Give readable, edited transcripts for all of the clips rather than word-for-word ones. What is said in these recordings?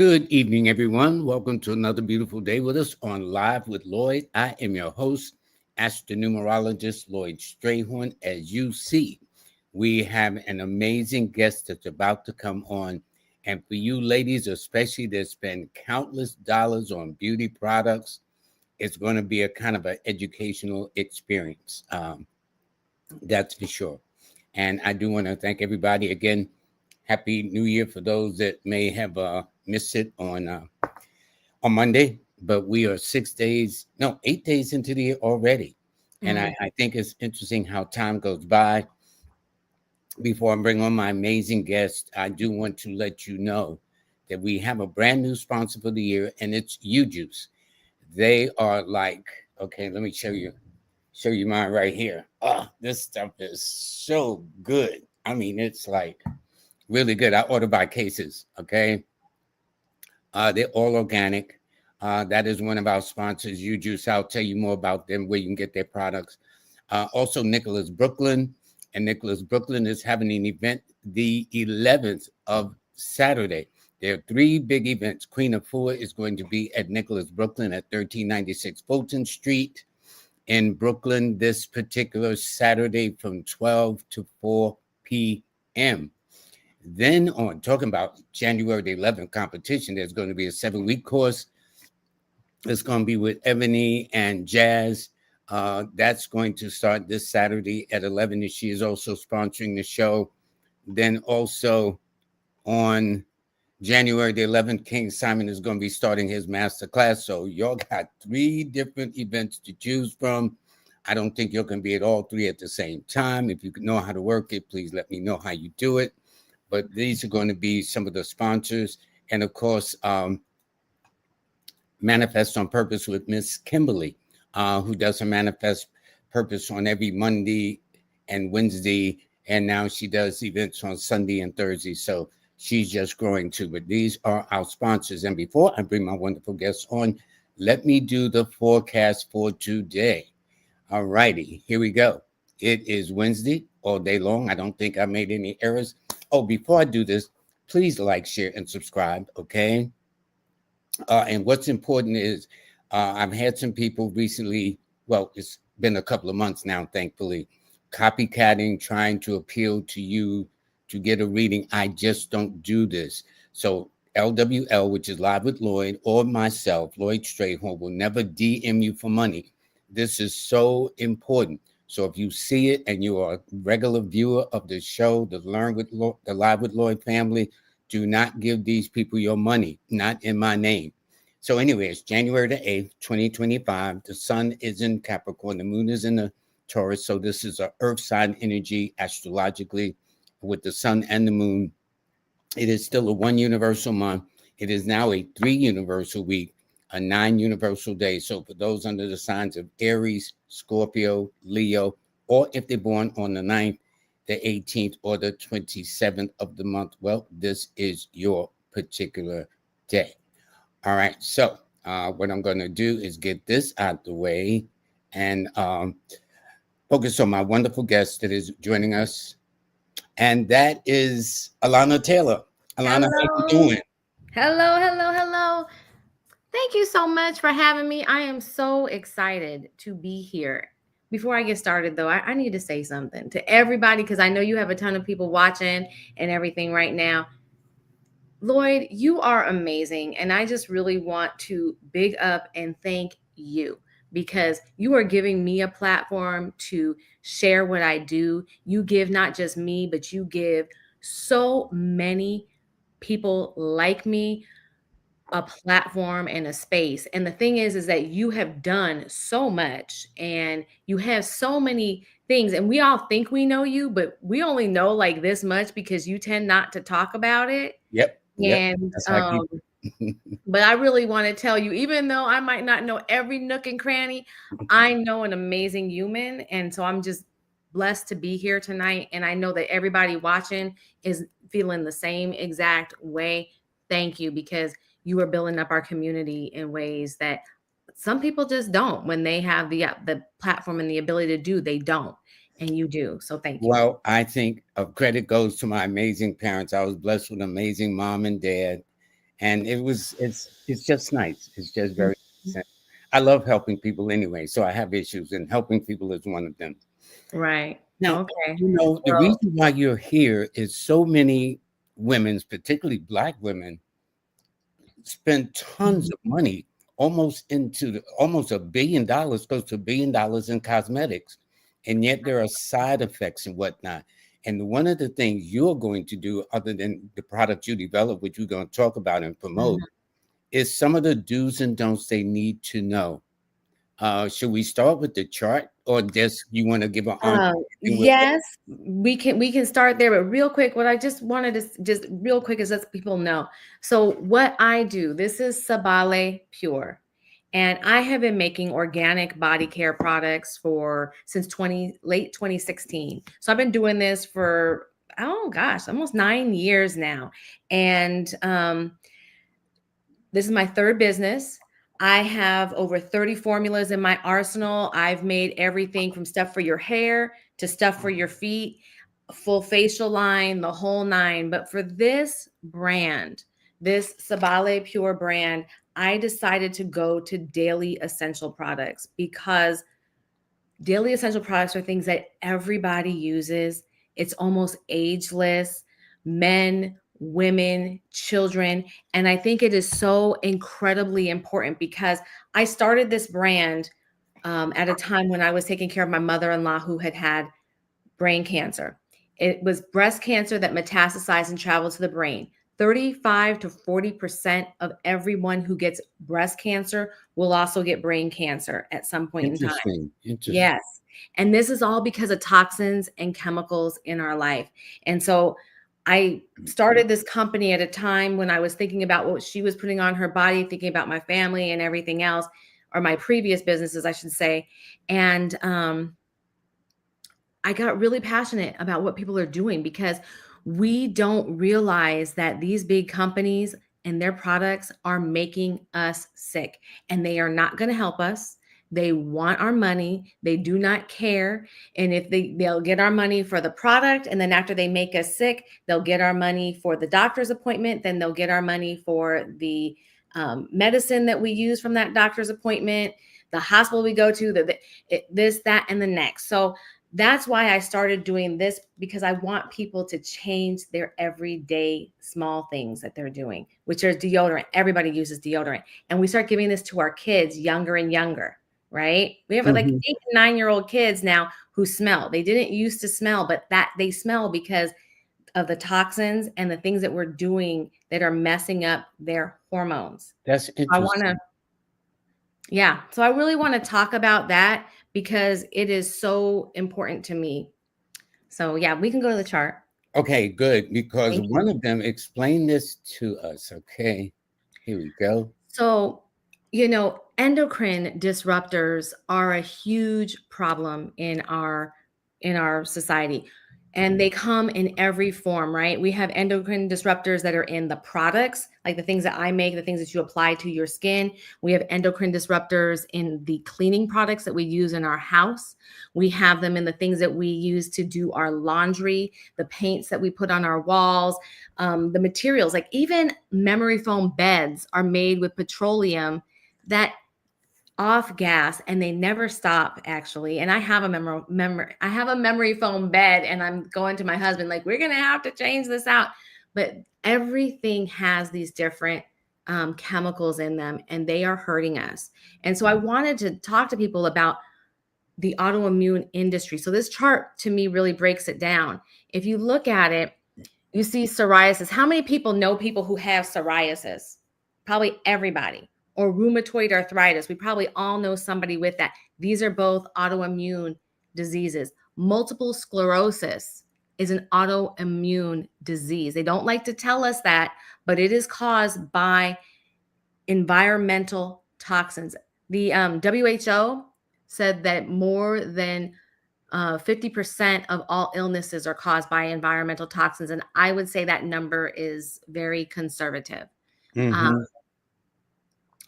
Good evening, everyone. Welcome to another beautiful day with us on Live with Lloyd. I am your host, astronumerologist Lloyd Strayhorn. As you see, we have an amazing guest that's about to come on. And for you ladies, especially that spend countless dollars on beauty products, it's going to be a kind of an educational experience. That's for sure. And I do want to thank everybody again. Happy New Year for those that may have missed it on Monday. But we are 6 days, no, 8 days into the year already. And I think it's interesting how time goes by. Before I bring on my amazing guest, I do want to let you know that we have a brand new sponsor for the year, and it's U-Juice. They are like, okay, let me show you mine right here. Oh, this stuff is so good. I mean, it's like really good. I order by cases, okay? They're all organic. That is one of our sponsors, U-Juice. I'll tell you more about them, where you can get their products. Also, Nicholas Brooklyn. And Nicholas Brooklyn is having an event the 11th of Saturday. There are three big events. Queen of Four is going to be at Nicholas Brooklyn at 1396 Fulton Street in Brooklyn this particular Saturday from 12 to 4 p.m. Then on talking about January the 11th competition, there's going to be a 7-week course. It's going to be with Ebony and Jazz. That's going to start this Saturday at 11. And she is also sponsoring the show. Then also on January the 11th, King Simon is going to be starting his master class. So y'all got 3 different events to choose from. I don't think you're going to be at all 3 at the same time. If you know how to work it, please let me know how you do it. But these are going to be some of the sponsors. And of course, Manifest on Purpose with Miss Kimberly, who does her Manifest Purpose on every Monday and Wednesday. And now she does events on Sunday and Thursday. So she's just growing too. But these are our sponsors. And before I bring my wonderful guests on, let me do the forecast for today. All righty, here we go. It is Wednesday all day long. I don't think I made any errors. Oh, before I do this, please like, share, and subscribe, okay? And what's important is I've had some people recently, well, it's been a couple of months now, thankfully, copycatting, trying to appeal to you to get a reading. I just don't do this. So LWL, which is Live with Lloyd, or myself, Lloyd Strayhorn, will never DM you for money. This is so important. So if you see it and you are a regular viewer of the show, the Live with Lloyd family, do not give these people your money, not in my name. So anyway, it's January the 8th, 2025. The sun is in Capricorn. The moon is in the Taurus. So this is an earth sign energy astrologically with the sun and the moon. It is still a 1 universal month. It is now a 3 universal week, a 9 universal day. So for those under the signs of Aries, Scorpio, Leo, or if they're born on the 9th, the 18th, or the 27th of the month, well, this is your particular day. All right. So what I'm going to do is get this out the way and focus on my wonderful guest that is joining us. And that is Alana Taylor. Alana, how you doing? Hello. Thank you so much for having me. I am so excited to be here. Before I get started, though, I need to say something to everybody because I know you have a ton of people watching and everything right now. Lloyd, you are amazing. And I just really want to big up and thank you because you are giving me a platform to share what I do. You give not just me, but you give so many people like me a platform and a space. And the thing is that you have done so much and you have so many things. And we all think we know you, but we only know like this much because you tend not to talk about it. Yep. And That's how I keep but I really want to tell you, even though I might not know every nook and cranny, I know an amazing human. And so I'm just blessed to be here tonight. And I know that everybody watching is feeling the same exact way. Thank you, because you are building up our community in ways that some people just don't. When they have the platform and the ability to do, they don't. And you do. So thank you. Well, I think credit goes to my amazing parents. I was blessed with an amazing mom and dad. and it's just nice. It's just very nice. And I love helping people anyway, so I have issues, and helping people is one of them. Right. Now, Okay. the Well, reason why you're here is so many women, particularly Black women, spend tons mhm. of money, almost $1 billion, close to $1 billion in cosmetics, and yet there are side effects and whatnot. And one of the things you're going to do, other than the product you develop, which we're going to talk about and promote, Mhm. is some of the do's and don'ts they need to know. Should we start with the chart, or just you want to give an on? And we'll Yes, we can start there, but real quick, what I just wanted to just real quick is let people know. So what I do, this is Sabali Pure, and I have been making organic body care products for since late 2016. So I've been doing this for, oh gosh, almost 9 years now, and this is my third business. I have over 30 formulas in my arsenal. I've made everything from stuff for your hair to stuff for your feet, full facial line, the whole nine. But for this brand, this Sabale Pure brand, I decided to go to daily essential products because daily essential products are things that everybody uses. It's almost ageless, men, women, children. And I think it is so incredibly important because I started this brand at a time when I was taking care of my mother in law who had had brain cancer. It was breast cancer that metastasized and traveled to the brain. 35 to 40% of everyone who gets breast cancer will also get brain cancer at some point in time. interesting, interesting. Yes. And this is all because of toxins and chemicals in our life. And so I started this company at a time when I was thinking about what she was putting on her body, thinking about my family and everything else, or my previous businesses, I should say. And I got really passionate about what people are doing because we don't realize that these big companies and their products are making us sick and they are not going to help us. They want our money. They do not care. And if they'll get our money for the product, and then after they make us sick, they'll get our money for the doctor's appointment. Then they'll get our money for the medicine that we use from that doctor's appointment, the hospital we go to, this, that, and the next. So that's why I started doing this, because I want people to change their everyday small things that they're doing, which are deodorant. Everybody uses deodorant. And we start giving this to our kids younger and younger, right? We have like Mhm. 8 and 9-year-old kids now who smell. They didn't used to smell, but that they smell because of the toxins and the things that we're doing that are messing up their hormones. That's I want to interesting. Yeah. So I really want to talk about that because it is so important to me. So yeah, we can go to the chart. Okay, good. Because Thank you. one of them explain this to us. Okay, here we go. So, endocrine disruptors are a huge problem in our society. And they come in every form, right? We have endocrine disruptors that are in the products, like the things that I make, the things that you apply to your skin. We have endocrine disruptors in the cleaning products that we use in our house. We have them in the things that we use to do our laundry, the paints that we put on our walls, the materials, like even memory foam beds are made with petroleum that off gas, and they never stop actually. And I have a memory foam bed, and I'm going to my husband like, we're gonna have to change this out. But everything has these different chemicals in them, and they are hurting us. And so I wanted to talk to people about the autoimmune industry. So this chart to me really breaks it down. If you look at it, you see psoriasis. How many people know people who have psoriasis? Probably everybody. Or rheumatoid arthritis. We probably all know somebody with that. These are both autoimmune diseases. Multiple sclerosis is an autoimmune disease. They don't like to tell us that, but it is caused by environmental toxins. The WHO said that more than 50% of all illnesses are caused by environmental toxins. And I would say that number is very conservative. Um,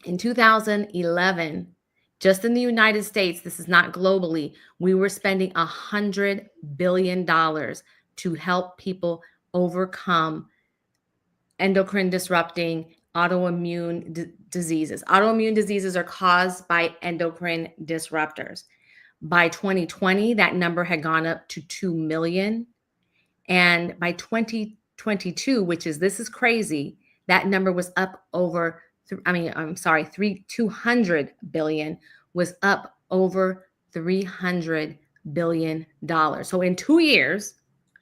Hmm. in 2011, just in the United States, this is not globally, we were spending $100 billion to help people overcome endocrine disrupting autoimmune diseases. Autoimmune diseases are caused by endocrine disruptors. By 2020, that number had gone up to 2 million. And by 2022, which is, this is crazy, that number was up over, I'm sorry, 200 billion was up over $300 billion. So in 2 years,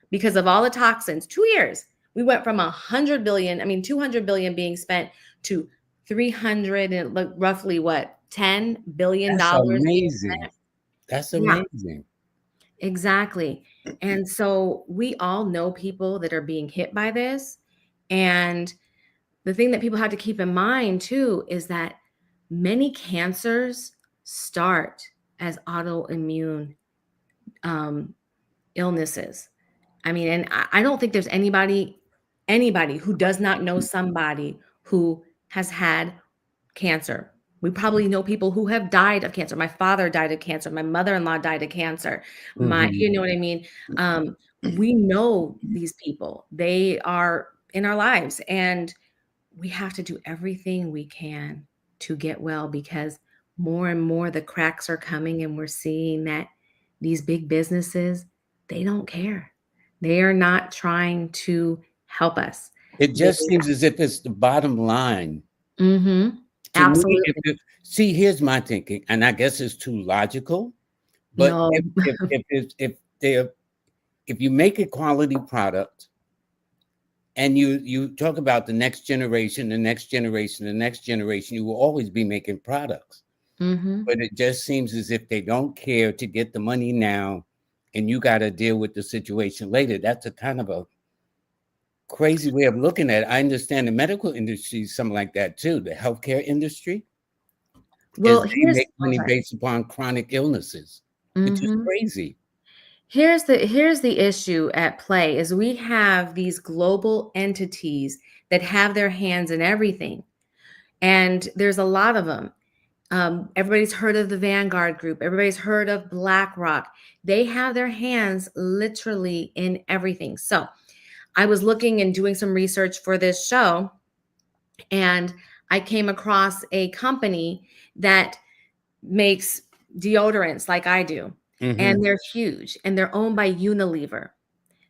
because of all the toxins, 2 years, we went from 100 billion, 200 billion being spent to 300 and roughly what, $10 billion That's being amazing. spent. That's Yeah, amazing. exactly. And so we all know people that are being hit by this. And the thing that people have to keep in mind too is that many cancers start as autoimmune um, illnesses. And I don't think there's anybody who does not know somebody who has had cancer. We probably know people who have died of cancer. My father died of cancer. My mother-in-law died of cancer. Mhm. You know what I mean? We know these people. They are in our lives, and we have to do everything we can to get well, because more and more the cracks are coming, and we're seeing that these big businesses, they don't care. They are not trying to help us. It They just seems as if it's the bottom line. Mhm. To me, if Absolutely. see, here's my thinking, and I guess it's too logical, but No. if you make a quality product and you talk about the next generation, the next generation, the next generation, you will always be making products. Mhm. But it just seems as if they don't care to get the money now, and you got to deal with the situation later. That's a kind of a crazy way of looking at it. I understand the medical industry is something like that too. The healthcare industry Well, is they here's make oh, money sorry. based upon chronic illnesses, which is Mhm. crazy. Here's the issue at play is we have these global entities that have their hands in everything, and there's a lot of them. Everybody's heard of the Vanguard Group. Everybody's heard of BlackRock. They have their hands literally in everything. So I was looking and doing some research for this show, and I came across a company that makes deodorants like I do, and Hmm. they're huge, and they're owned by Unilever.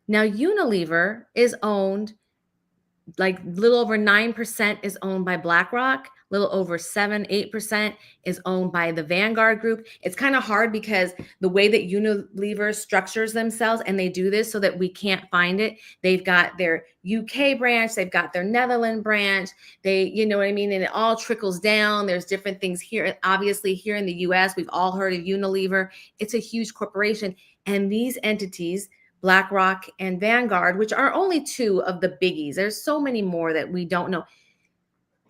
Now, Unilever is owned, like, little over 9% is owned by BlackRock, little over 7-8% is owned by the Vanguard Group. It's kind of hard because the way that Unilever structures themselves, and they do this so that we can't find it. They've got their UK branch, they've got their Netherlands branch, you know what I mean? And it all trickles down. There's different things here. Obviously, here in the US, we've all heard of Unilever. It's a huge corporation. And these entities, BlackRock and Vanguard, which are only two of the biggies. There's so many more that we don't know.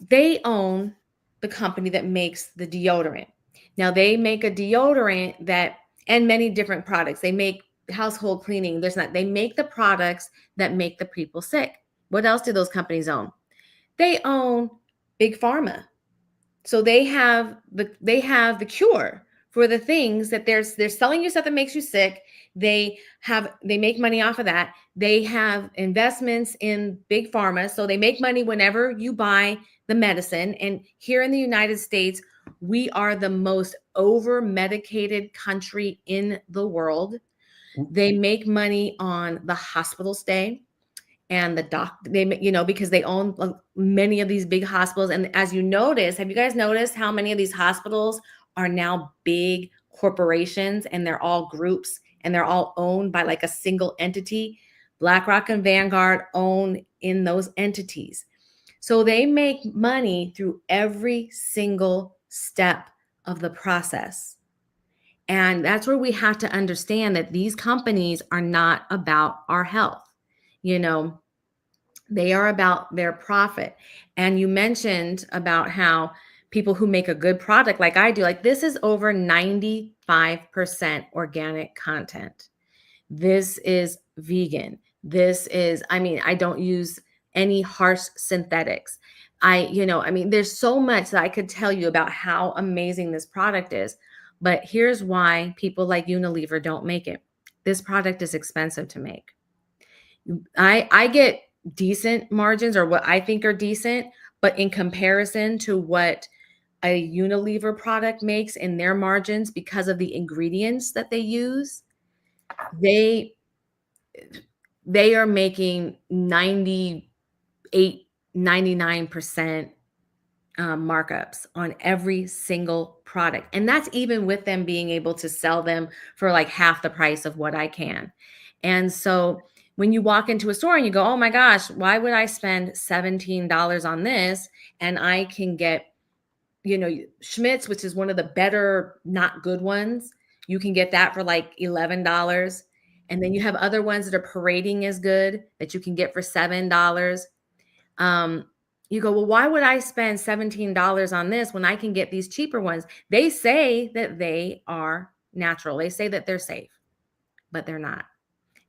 They own the company that makes the deodorant. Now, they make a deodorant and many different products. They make household cleaning. They make the products that make the people sick. What else do those companies own? They own big pharma. So they have the cure for the things that they're selling you stuff that makes you sick. They make money off of that. They have investments in big pharma, so they make money whenever you buy the medicine. And here in the United States, we are the most over medicated country in the world. They make money on the hospital stay and because they own many of these big hospitals. And as you notice, have you guys noticed how many of these hospitals are now big corporations, and they're all groups, and they're all owned by like a single entity? BlackRock and Vanguard own in those entities. So they make money through every single step of the process. And that's where we have to understand that these companies are not about our health. You know, they are about their profit. And you mentioned about how people who make a good product like I do, like, this is over 95% organic content. This is vegan. I don't use any harsh synthetics. There's so much that I could tell you about how amazing this product is. But here's why people like Unilever don't make it. This product is expensive to make. I get decent margins, or what I think are decent, but in comparison to what a Unilever product makes in their margins because of the ingredients that they use, they they are making 98, 99% markups on every single product. And that's even with them being able to sell them for like half the price of what I can. And so when you walk into a store and you go, oh my gosh, why would I spend $17 on this? And I can get, Schmidt's, which is one of the better, not good ones. You can get that for like $11. And then you have other ones that are parading as good that you can get for $7. Um, you go, well, why would I spend $17 on this when I can get these cheaper ones? They say that they are natural. They say that they're safe, but they're not.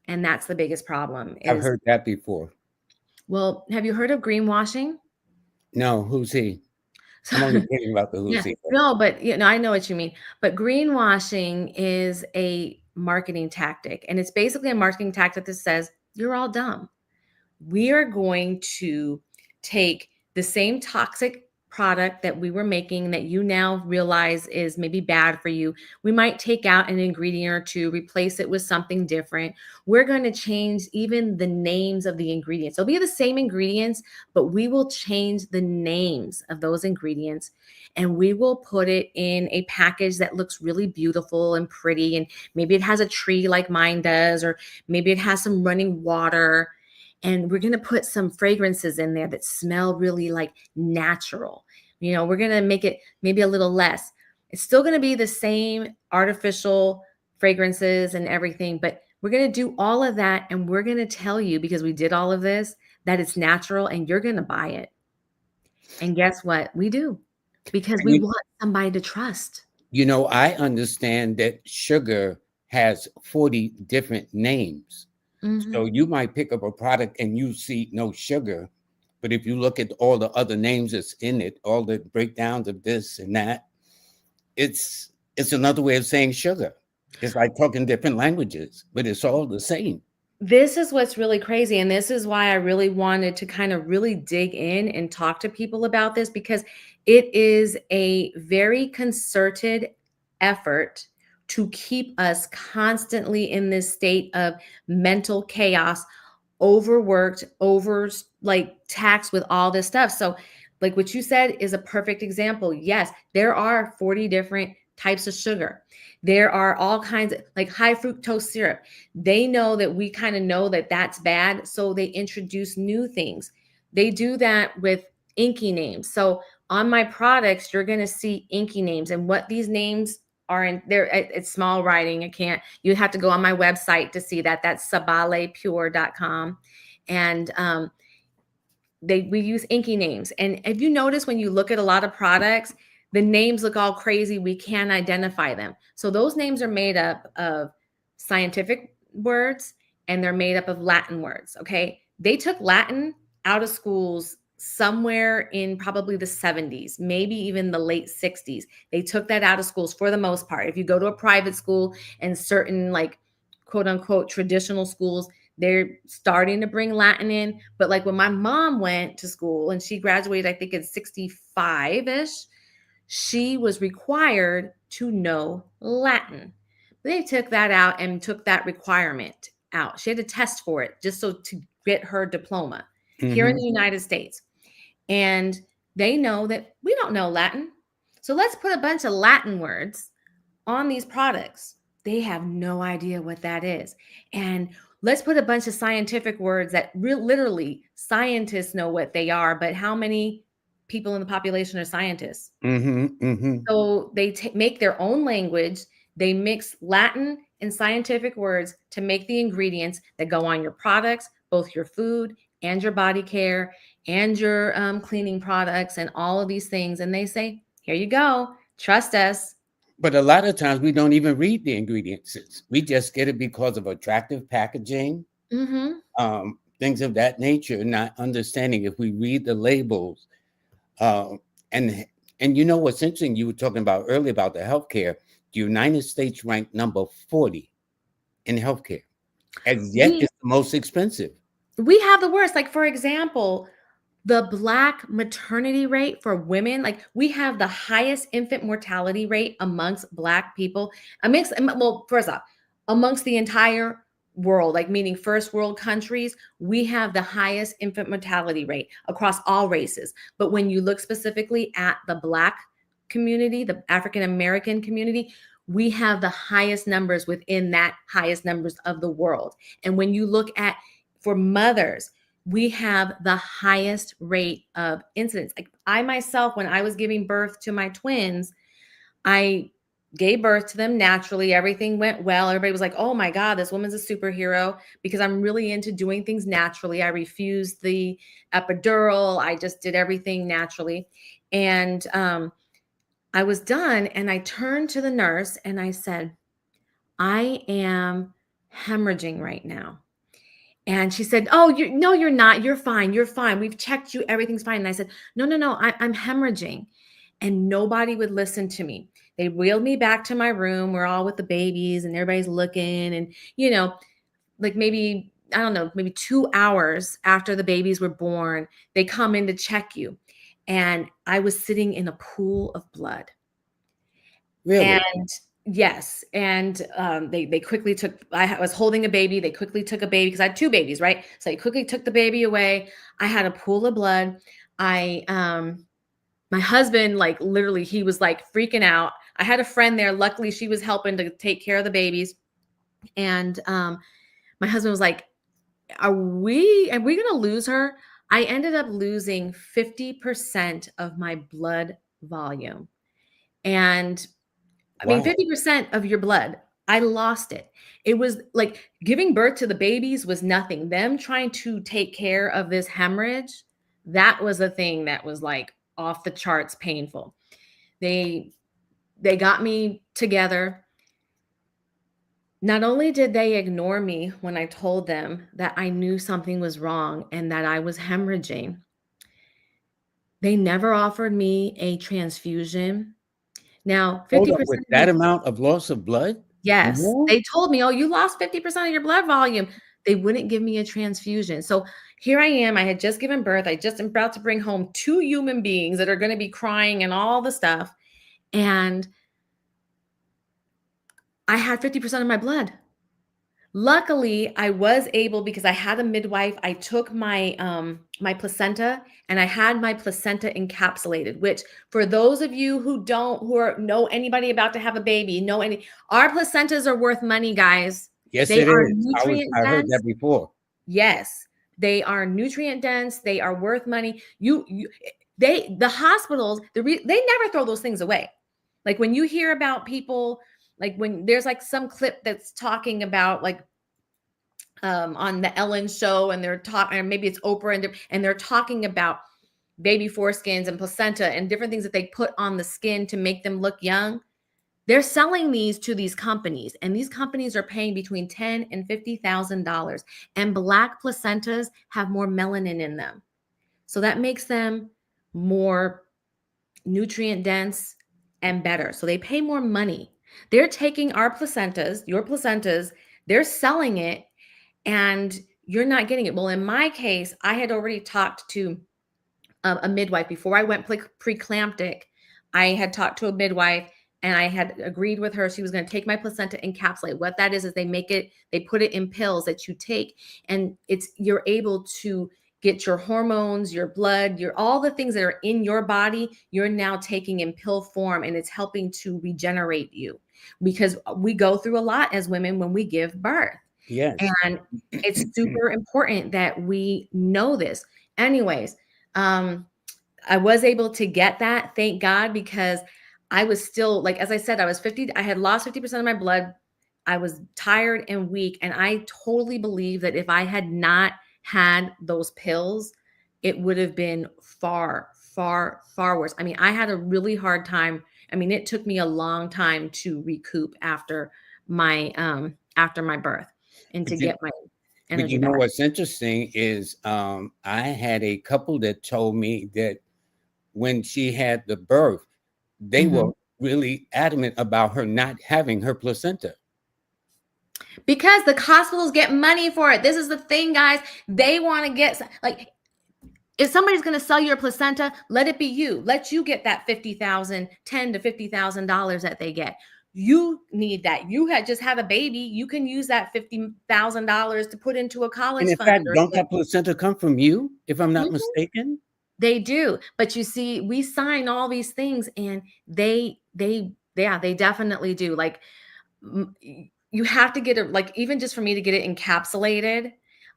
And that's the biggest problem I've is, heard that before. well, have you heard of greenwashing? No, who's he? I'm only kidding about the who's Yeah, he. no, but I know what you mean. But greenwashing is a marketing tactic, and it's basically a marketing tactic that says you're all dumb. We are going to take the same toxic product that we were making that you now realize is maybe bad for you. We might take out an ingredient or two, replace it with something different. We're going to change even the names of the ingredients. They'll be the same ingredients, but we will change the names of those ingredients, and we will put it in a package that looks really beautiful and pretty. And maybe it has a tree like mine does, or maybe it has some running water. And we're going to put some fragrances in there that smell really like natural. We're going to make it maybe a little less. It's still going to be the same artificial fragrances and everything, but we're going to do all of that. And we're going to tell you, because we did all of this, that it's natural and you're going to buy it. And guess what? We do, because we want somebody to trust. I understand that sugar has 40 different names. So you might pick up a product and you see no sugar, but if you look at all the other names that's in it, all the breakdowns of this and that, it's another way of saying sugar. It's like talking different languages, but it's all the same. This is what's really crazy. And this is why I really wanted to kind of really dig in and talk to people about this, because it is a very concerted effort to keep us constantly in this state of mental chaos, overworked, taxed with all this stuff. So like what you said is a perfect example. Yes, there are 40 different types of sugar. There are all kinds of like high fructose syrup. They know that we kind of know that that's bad. So they introduce new things. They do that with inky names. So on my products, you're going to see inky names, and what these names are in there. It's small writing. You have to go on my website to see that. That's sabalipure.com. And we use inky names. And if you notice, when you look at a lot of products, the names look all crazy. We can't identify them. So those names are made up of scientific words and they're made up of Latin words. Okay. They took Latin out of schools somewhere in probably the 70s, maybe even the late 60s. They took that out of schools for the most part. If you go to a private school and certain like quote unquote traditional schools, they're starting to bring Latin in. But like when my mom went to school and she graduated, I think at 65-ish, she was required to know Latin. They took that out and took that requirement out. She had to test for it just so to get her diploma here in the United States. And they know that we don't know Latin. So let's put a bunch of Latin words on these products. They have no idea what that is. And let's put a bunch of scientific words that literally scientists know what they are, but how many people in the population are scientists? So they make their own language. They mix Latin and scientific words to make the ingredients that go on your products, both your food and your body care and your cleaning products and all of these things. And they say, here you go, trust us. But a lot of times we don't even read the ingredients. We just get it because of attractive packaging, things of that nature, not understanding if we read the labels. And what's interesting, you were talking about earlier about the healthcare. The United States ranked number 40 in healthcare, and yet it's the most expensive. We have the worst. Like, for example, The Black maternity rate for women, like we have the highest infant mortality rate amongst Black people, well, first off, amongst the entire world, like meaning first world countries, we have the highest infant mortality rate across all races. But when you look specifically at the Black community, the African American community, we have the highest numbers within that highest numbers of the world. And when you look at for mothers, we have the highest rate of incidence. Like I myself, when I was giving birth to my twins, I gave birth to them naturally. Everything went well. Everybody was like, oh my God, this woman's a superhero, because I'm really into doing things naturally. I refused the epidural. I just did everything naturally. And I was done, and I turned to the nurse and I said, I am hemorrhaging right now. And she said, oh, no, you're not. You're fine. You're fine. We've checked you. Everything's fine. And I said, no, I'm hemorrhaging. And nobody would listen to me. They wheeled me back to my room. We're all with the babies and everybody's looking. And, like maybe, I don't know, maybe 2 hours after the babies were born, they come in to check you. And I was sitting in a pool of blood. Really? And yes. And they quickly took, I was holding a baby. They quickly took a baby because I had 2 babies, right? So they quickly took the baby away. I had a pool of blood. My husband, like literally, he was like freaking out. I had a friend there. Luckily, she was helping to take care of the babies. And my husband was like, are we going to lose her? I ended up losing 50% of my blood volume. And I mean, 50% of your blood, I lost it. It was like giving birth to the babies was nothing. Them trying to take care of this hemorrhage, that was a thing that was like off the charts painful. They got me together. Not only did they ignore me when I told them that I knew something was wrong and that I was hemorrhaging, they never offered me a transfusion. Now, 50% With that amount of loss of blood? yes, No? they told me, oh, you lost 50% of your blood volume. They wouldn't give me a transfusion. So here I am. I had just given birth. I just am about to bring home 2 human beings that are going to be crying and all the stuff. And I had 50% of my blood. Luckily, I was able, because I had a midwife, I took my my placenta and I had my placenta encapsulated, which for those of you who know anybody about to have a baby, our placentas are worth money, guys. Yes, They it are is. nutrient I heard dense. that before. Yes, they are nutrient dense. They are worth money. The hospitals, they never throw those things away. Like when you hear about people, like when there's like some clip that's talking about like on the Ellen show, and they're talking, or maybe it's Oprah, and they're talking about baby foreskins and placenta and different things that they put on the skin to make them look young. They're selling these to these companies, and these companies are paying between $10,000 and $50,000. And Black placentas have more melanin in them, so that makes them more nutrient dense and better. So they pay more money. They're taking our placentas, your placentas, they're selling it, and you're not getting it. Well, in my case, I had already talked to a midwife before I went preeclamptic. I had talked to a midwife and I had agreed with her. She was going to take my placenta encapsulate. What that is they put it in pills that you take, and you're able to get your hormones, your blood, all the things that are in your body, you're now taking in pill form, and it's helping to regenerate you, because we go through a lot as women when we give birth. Yes. And it's super important that we know this. Anyways, I was able to get that, thank God, because I was still, like, as I said, I had lost 50% of my blood. I was tired and weak. And I totally believe that if I had not had those pills, it would have been far, far, far worse. I mean, I had a really hard time. I mean, it took me a long time to recoup after my birth and to get my But energy you know back. what's interesting is I had a couple that told me that when she had the birth, they were really adamant about her not having her placenta. Because the hospitals get money for it. This is the thing, guys. They want to get, like, If somebody's going to sell your placenta, let it be you. Let you get that 50,000, $10 to $50,000 that they get. You need that. You had just had a baby. You can use that $50,000 to put into a And college in fund fact, or don't something. that placenta come from you, if I'm not mistaken? They do. But you see, we sign all these things and yeah, they definitely do. Like you have to get it, like, even just for me to get it encapsulated,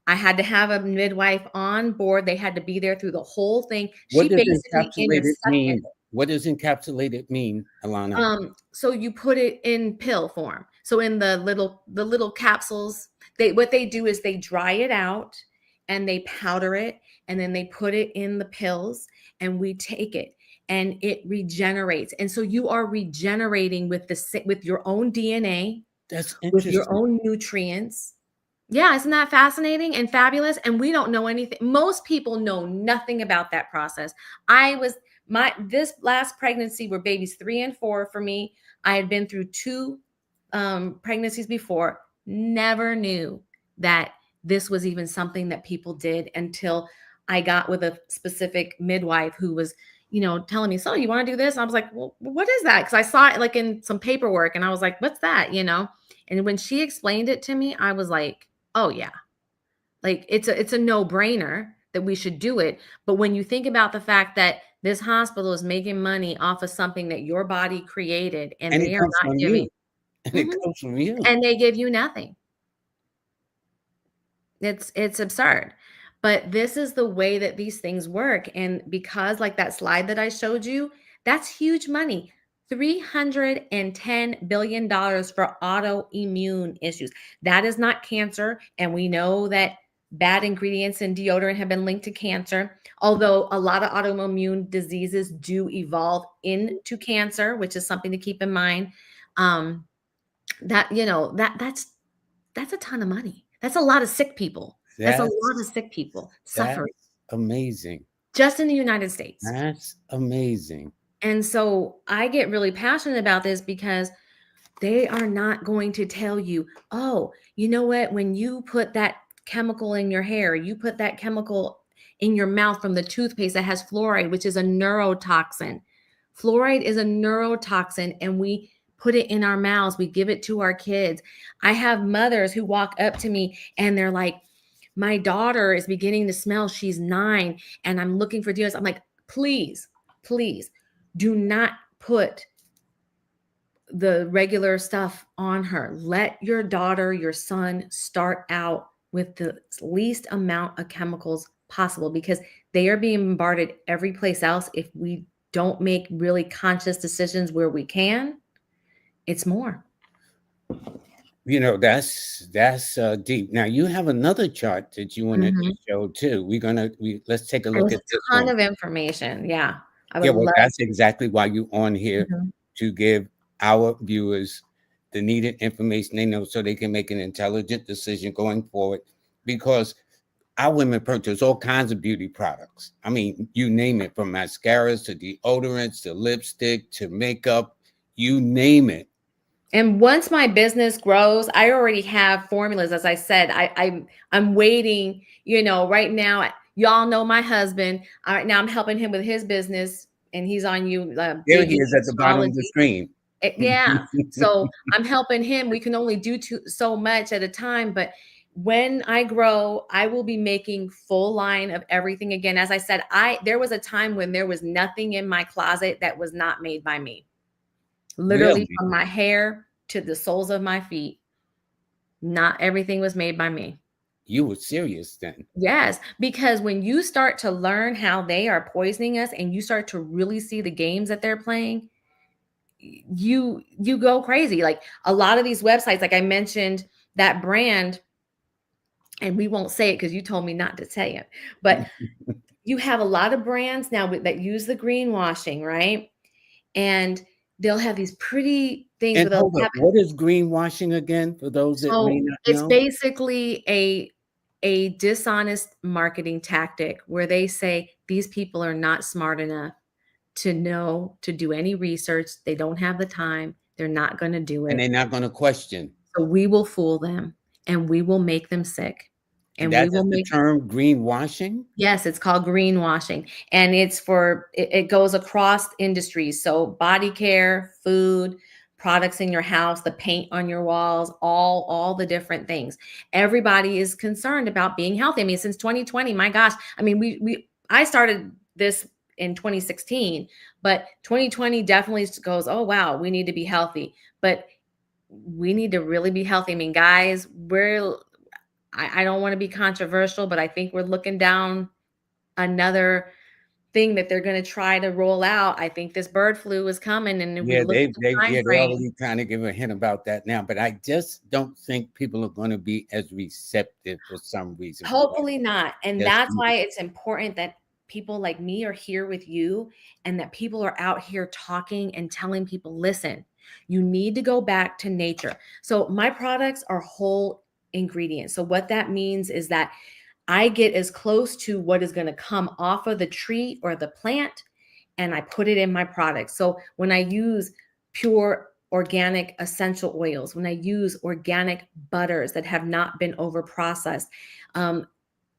I had to have a midwife on board. They had to be there through the whole thing. What She does basically encapsulated intersected mean? it. What does encapsulated mean, Alana? So you put it in pill form. So in the little capsules, what they do is they dry it out and they powder it and then they put it in the pills and we take it and it regenerates. And so you are regenerating with your own DNA, That's with your interesting. own nutrients. Yeah, isn't that fascinating and fabulous? And we don't know anything. Most people know nothing about that process. I was this last pregnancy were babies 3 and 4 for me. I had been through two pregnancies before. Never knew that this was even something that people did until I got with a specific midwife who was, telling me, "So you want to do this?" And I was like, "Well, what is that?" Because I saw it like in some paperwork, and I was like, "What's that?" And when she explained it to me, I was like, oh yeah, like it's a no-brainer that we should do it. But when you think about the fact that this hospital is making money off of something that your body created and And it they are comes not from giving, you. And it Mhm. comes from you. And they give you nothing. It's absurd. But this is the way that these things work. And because, like that slide that I showed you, that's huge money. $310 billion for autoimmune issues. That is not cancer. And we know that bad ingredients in deodorant have been linked to cancer. Although a lot of autoimmune diseases do evolve into cancer, which is something to keep in mind. Um, that's a ton of money. That's a lot of sick people. That's a lot of That's sick people suffering that's amazing. just in the United States. That's amazing. And so I get really passionate about this because they are not going to tell you, oh, you know what? When you put that chemical in your hair, you put that chemical in your mouth from the toothpaste that has fluoride, which is a neurotoxin. Fluoride is a neurotoxin, and we put it in our mouths. We give it to our kids. I have mothers who walk up to me and they're like, my daughter is beginning to smell. She's 9, and I'm looking for deodorants. I'm like, please, please do not put the regular stuff on her. Let your daughter, your son start out with the least amount of chemicals possible because they are being bombarded every place else. If we don't make really conscious decisions where we can, it's more. That's deep. Now you have another chart that you wanted to Mhm. show too. Let's take a look There's at a this ton one. of information. Yeah. I would Yeah, well, love. that's exactly why you on here, Mhm. to give our viewers the needed information they know so they can make an intelligent decision going forward. Because our women purchase all kinds of beauty products. I mean, you name it, from mascaras to deodorants to lipstick to makeup, you name it. And once my business grows, I already have formulas. As I said, I'm waiting. Right now, y'all know my husband. Right now, I'm helping him with his business, and he's on you There he digging is at the bottom of the astrology. screen. Yeah, so I'm helping him. We can only do so much at a time, but when I grow, I will be making full line of everything again. As I said, there was a time when there was nothing in my closet that was not made by me. Literally Really? from my hair to the soles of my feet. Not everything was made by me. You were serious then. Yes, because when you start to learn how they are poisoning us and you start to really see the games that they're playing, you go crazy. Like a lot of these websites, like I mentioned, that brand, and we won't say it because you told me not to say it, but you have a lot of brands now that use the greenwashing, right? And they'll have these pretty things And where they'll hold up, have. what is greenwashing again for those that may So not it's know? basically a dishonest marketing tactic where they say these people are not smart enough to know to do any research. They don't have the time. They're not going to do And it. they're not going to question. So we will fool them and we will make them sick. And and we that is will the make. term greenwashing? Yes, it's called greenwashing, and it goes across industries. So body care, food, products in your house, the paint on your walls, all the different things. Everybody is concerned about being healthy. I mean, since 2020, my gosh. I mean, we I started this in 2016, but 2020 definitely goes, "Oh wow, we need to be healthy." But we need to really be healthy. I mean, guys, I don't want to be controversial, but I think we're looking down another thing that they're going to try to roll out. I think this bird flu is coming, and if we Yeah, look at the time they frame, already kind of give a hint about that now, but I just don't think people are going to be as receptive for some reason. hopefully not. And That's that's why it's important that people like me are here with you, and that people are out here talking and telling people, listen, you need to go back to nature. So my products are whole ingredients. So what that means is that I get as close to what is going to come off of the tree or the plant, and I put it in my products. So when I use pure organic essential oils, when I use organic butters that have not been over processed,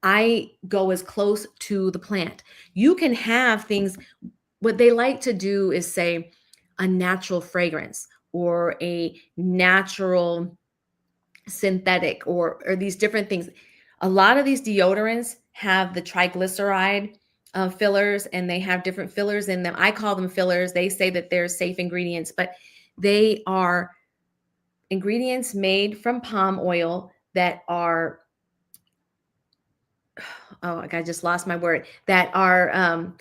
I go as close to the plant. You can have things, what they like to do is say a natural fragrance or a natural synthetic, or these different things. A lot of these deodorants have the triglyceride fillers, and they have different fillers in them. I call them fillers. They say that they're safe ingredients, but they are ingredients made from palm oil that are, oh, I just lost my word, that are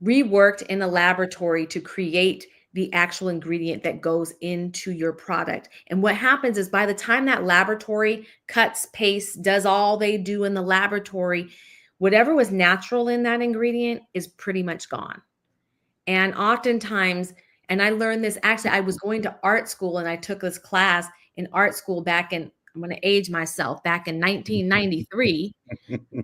reworked in a laboratory to create the actual ingredient that goes into your product. And what happens is, by the time that laboratory cuts, pastes, does all they do in the laboratory, whatever was natural in that ingredient is pretty much gone. And oftentimes, and I learned this, actually, I was going to art school and I took this class in art school back in, I'm going to age myself, back in 1993.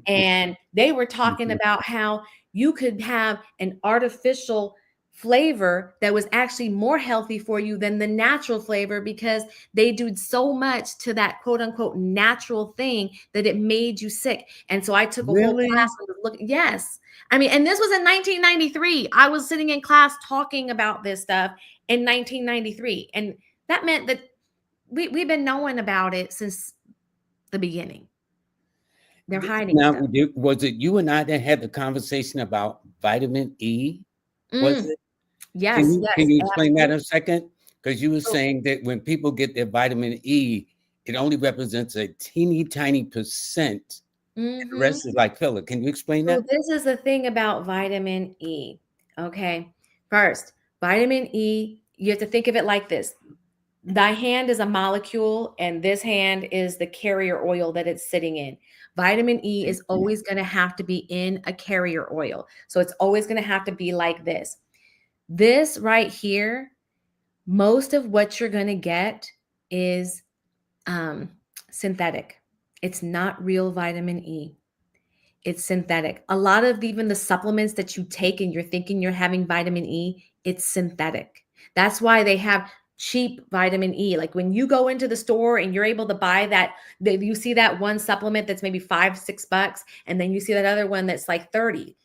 And they were talking about how you could have an artificial flavor that was actually more healthy for you than the natural flavor, because they do so much to that quote unquote natural thing that it made you sick. And so I took a whole class really. and was looking. Yes. I mean, and this was in 1993. I was sitting in class talking about this stuff in 1993. And that meant that we've been knowing about it since the beginning. They're hiding Now, stuff. was it you and I that had the conversation about vitamin E? Was Mm. it? Yes, Can yes, you explain that absolutely. in a second? Because you were So saying that when people get their vitamin E, it only represents a teeny tiny percent, and the mhm. rest is like filler. Can you explain So that? this is the thing about vitamin E, okay? First, vitamin E, you have to think of it like this. Thy hand is a molecule, and this hand is the carrier oil that it's sitting in. Vitamin E is always going to have to be in a carrier oil. So it's always going to have to be like this. This right here, most of what you're going to get is um, synthetic. It's not real vitamin E. It's synthetic. A lot of even the supplements that you take and you're thinking you're having vitamin E, it's synthetic. That's why they have cheap vitamin E. Like when you go into the store and you're able to buy that, you see that one supplement that's maybe $5, $6, and then you see that other one that's like 30.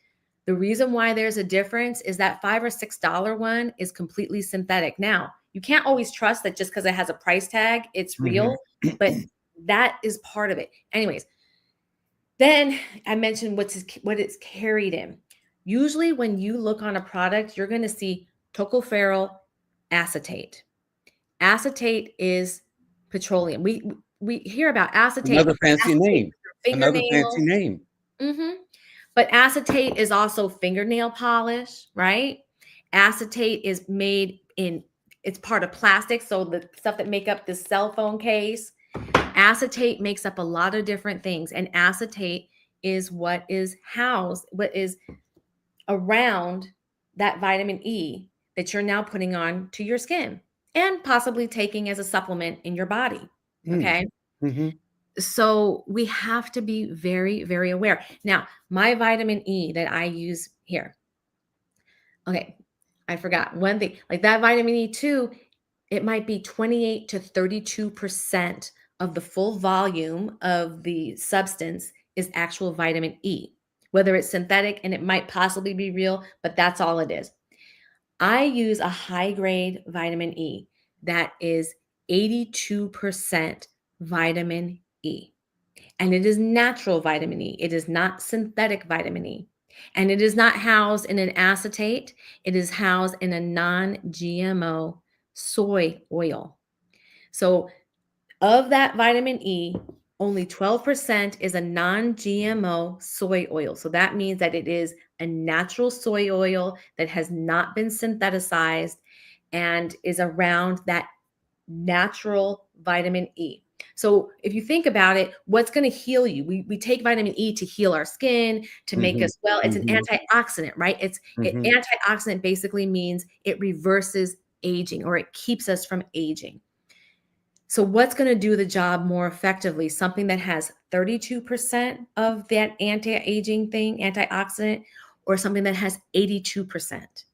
The reason why there's a difference is that $5 or $6 one is completely synthetic. Now, you can't always trust that just because it has a price tag, it's Mhm. real, but that is part of it. Anyways, then I mentioned what it's carried in. Usually, when you look on a product, you're going to see tocopherol acetate. Acetate is petroleum. We hear about acetate. Another fancy Acetate name. is for Another fancy fingernails. name. Hmm. But acetate is also fingernail polish, right? Acetate is made in, it's part of plastic. So the stuff that make up the cell phone case, acetate makes up a lot of different things. And acetate is what is housed, what is around that vitamin E that you're now putting on to your skin and possibly taking as a supplement in your body. Mm. Okay. Mhm. So we have to be very, very aware. Now, my vitamin E that I use here. Okay. I forgot one thing. Like that vitamin E too, it might be 28 to 32% of the full volume of the substance is actual vitamin E, whether it's synthetic and it might possibly be real, but that's all it is. I use a high grade vitamin E that is 82% vitamin E. And it is natural vitamin E. It is not synthetic vitamin E. And it is not housed in an acetate. It is housed in a non-GMO soy oil. So of that vitamin E, only 12% is a non-GMO soy oil. So that means that it is a natural soy oil that has not been synthesized and is around that natural vitamin E. So if you think about it, what's going to heal you? We take vitamin E to heal our skin, to make Mhm. us well. It's an Mhm. antioxidant, right? Mhm. Antioxidant basically means it reverses aging or it keeps us from aging. So what's going to do the job more effectively? Something that has 32% of that anti-aging thing, antioxidant, or something that has 82%?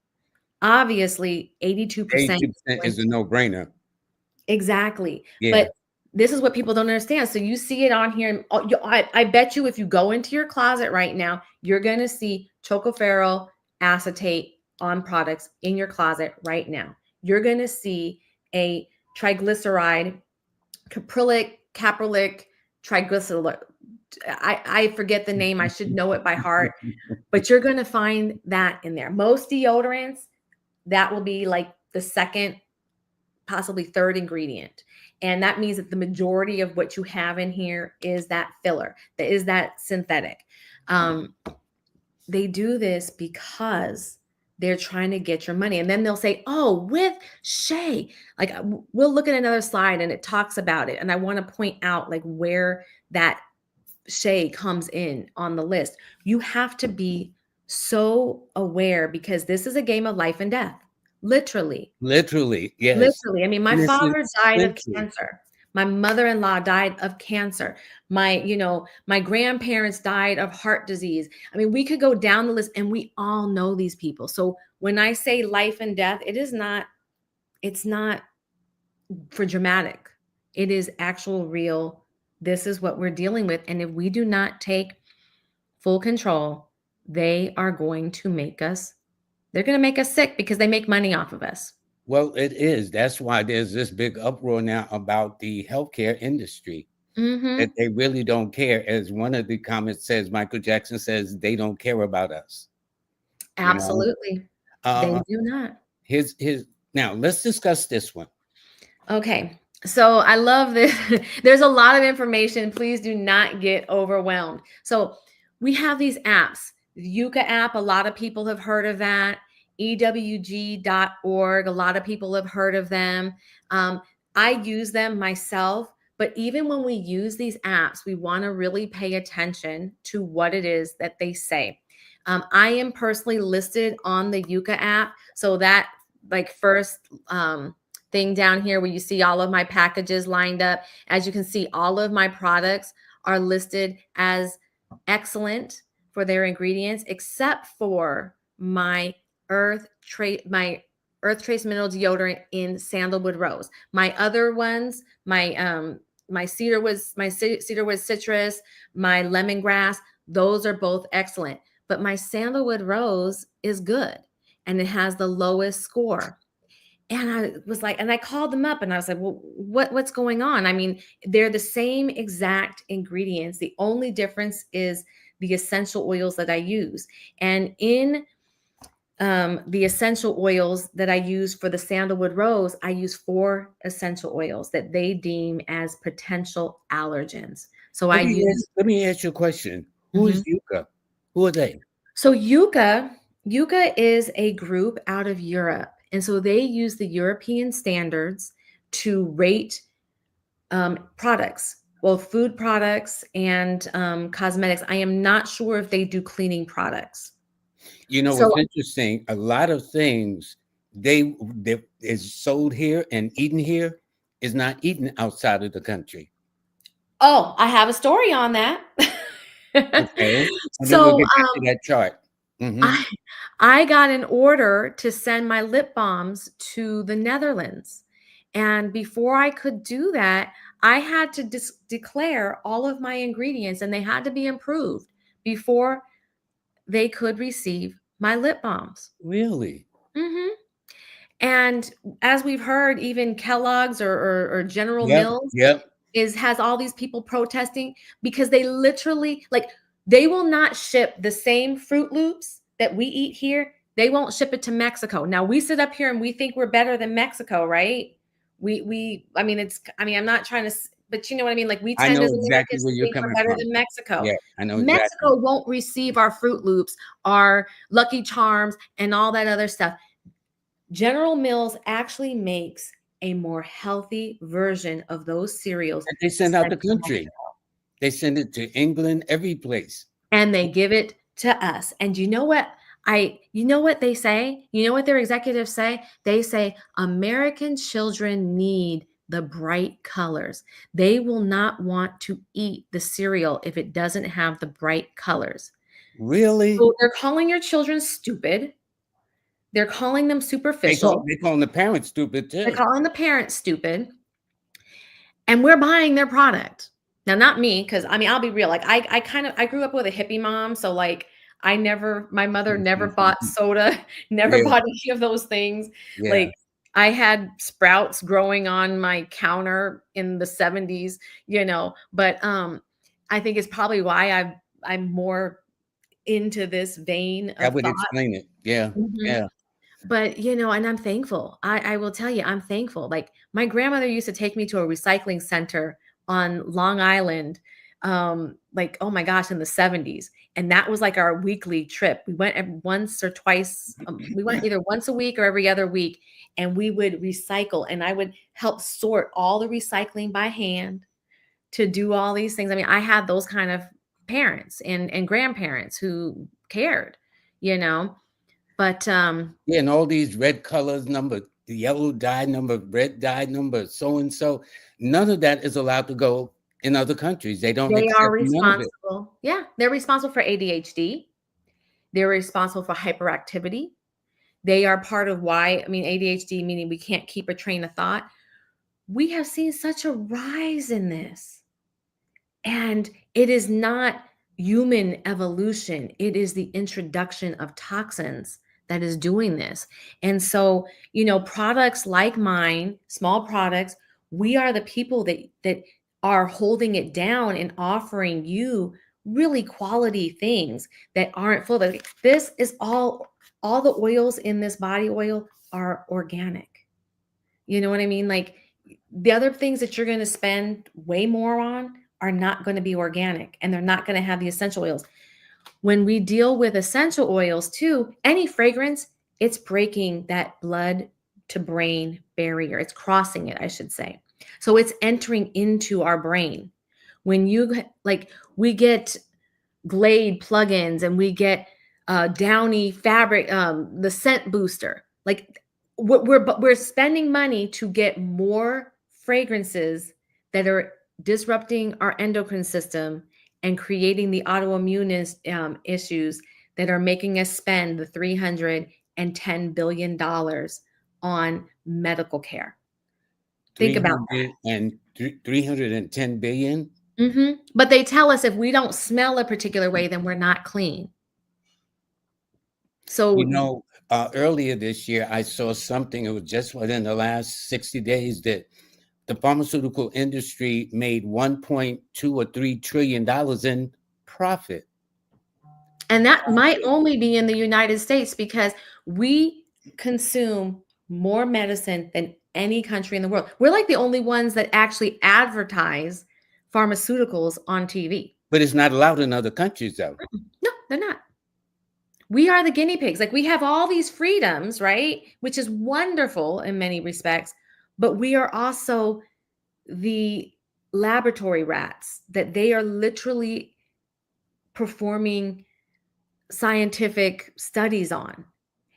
Obviously, 82% is 82% going is a no-brainer. exactly. Yeah. But this is what people don't understand. So you see it on here. And I bet you if you go into your closet right now, you're going to see tocopherol acetate on products in your closet right now. You're going to see a triglyceride, caprylic, triglyceride. I forget the name. I should know it by heart, but you're going to find that in there. Most deodorants, that will be like the second, possibly third ingredient. And that means that the majority of what you have in here is that filler, that is that synthetic. Um, they do this because they're trying to get your money. And then they'll say, oh, with Shay, like we'll look at another slide and it talks about it. And I want to point out like where that Shay comes in on the list. You have to be so aware because this is a game of life and death, literally. Literally, yes. Literally. I mean, my And it's father died of expensive. cancer. My mother-in-law died of cancer. My grandparents died of heart disease. I mean, we could go down the list and we all know these people. So when I say life and death, it's not for dramatic. It is actual real. This is what we're dealing with. And if we do not take full control, they're going to make us sick because they make money off of us. Well, it is. That's why there's this big uproar now about the healthcare industry, that Mhm. they really don't care. As one of the comments says, Michael Jackson says, they don't care about us, you know? Absolutely. They Uh, do not. his now let's discuss this one. Okay. So I love this. There's a lot of information. Please do not get overwhelmed. So we have these apps. The Yucca app, a lot of people have heard of that. EWG.org, a lot of people have heard of them. Um, I use them myself, but even when we use these apps, we want to really pay attention to what it is that they say. I am personally listed on the Yucca app. So that like first thing down here where you see all of my packages lined up. As you can see, all of my products are listed as excellent for their ingredients, except for my Earth Trace Mineral Deodorant in Sandalwood Rose. My other ones, my cedarwood citrus, my lemongrass, those are both excellent. But my Sandalwood Rose is good and it has the lowest score. And I was like, and I called them up and I was like, well, what's going on? I mean, they're the same exact ingredients. The only difference is the essential oils that I use. And in the essential oils that I use for the Sandalwood Rose, I use 4 essential oils that they deem as potential allergens. So I use Let me ask you a question. Who is Mhm. Yucca? Who are they? So Yucca is a group out of Europe. And so they use the European standards to rate products, both food products and cosmetics. I am not sure if they do cleaning products. You know So, what's interesting? A lot of things that is sold here and eaten here is not eaten outside of the country. oh, I have a story on that. Okay, and then we'll so, get back to that chart. Hmm. I I got an order to send my lip balms to the Netherlands. And before I could do that, I had to declare all of my ingredients, and they had to be improved before they could receive my lip balms. Really? Hmm. And as we've heard, even Kellogg's or General Yep. Mills Yep. has all these people protesting because they literally, like, they will not ship the same Fruit Loops that we eat here. They won't ship it to Mexico. Now we sit up here and we think we're better than Mexico, right? I mean, I'm not trying to, but you know what I mean? Like, we I tend know as exactly Americans where to you're think we're coming better from. than Mexico. Yeah, I know exactly. Mexico won't receive our Fruit Loops, our Lucky Charms, and all that other stuff. General Mills actually makes a more healthy version of those cereals That they to send out send the to Mexico, country. They send it to England, every place. and they give it to us. And you know what? You know what they say? You know what their executives say? They say American children need the bright colors. They will not want to eat the cereal if it doesn't have the bright colors. Really? So they're calling your children stupid. They're calling them superficial. They calling the parents stupid They're too. calling the parents stupid. And we're buying their product. Now, not me, because I mean, I'll be real. Like, I grew up with a hippie mom. So, like, my mother never bought soda, never Yeah, bought any of those things. yeah. Like, I had sprouts growing on my counter in the 70s, but I think it's probably why I'm more into this vein That of would thought. explain it. Yeah, Mhm. yeah. But, and I'm thankful. I will tell you, I'm thankful. Like, my grandmother used to take me to a recycling center on Long Island, like, oh my gosh, in the 70s. And that was like our weekly trip. We went once or twice. We went either once a week or every other week, and we would recycle. And I would help sort all the recycling by hand to do all these things. I mean, I had those kind of parents and grandparents who cared, you know. But Yeah, and all these red colors, number, the yellow dye number, red dye number, so and so. None of that is allowed to go in other countries. They don't they are accept none of it. responsible. Yeah, they're responsible for ADHD. They're responsible for hyperactivity. They are part of why, I mean, ADHD, meaning we can't keep a train of thought. We have seen such a rise in this. And it is not human evolution, it is the introduction of toxins that is doing this. And so, products like mine, small products, we are the people that are holding it down and offering you really quality things that aren't full of, this is all the oils in this body oil are organic. You know what I mean? Like, the other things that you're going to spend way more on are not going to be organic, and they're not going to have the essential oils. When we deal with essential oils too, any fragrance, it's breaking that blood to brain barrier. It's crossing it, I should say. So it's entering into our brain. When we get Glade plugins, and we get Downy fabric, the scent booster. Like, we're spending money to get more fragrances that are disrupting our endocrine system and creating the autoimmune issues that are making us spend the $310 billion on medical care. Think about 300 and 310 billion. that. But they tell us if we don't smell a particular way, then we're not clean. You So know, earlier this year, I saw something, it was just within the last 60 days, that the pharmaceutical industry made 1.2 or $3 trillion in profit. and that might only be in the United States, because we consume more medicine than any country in the world. We're like the only ones that actually advertise pharmaceuticals on TV. But it's not allowed in other countries, though. No, they're not. We are the guinea pigs. Like, we have all these freedoms, right? Which is wonderful in many respects, but we are also the laboratory rats that they are literally performing scientific studies on.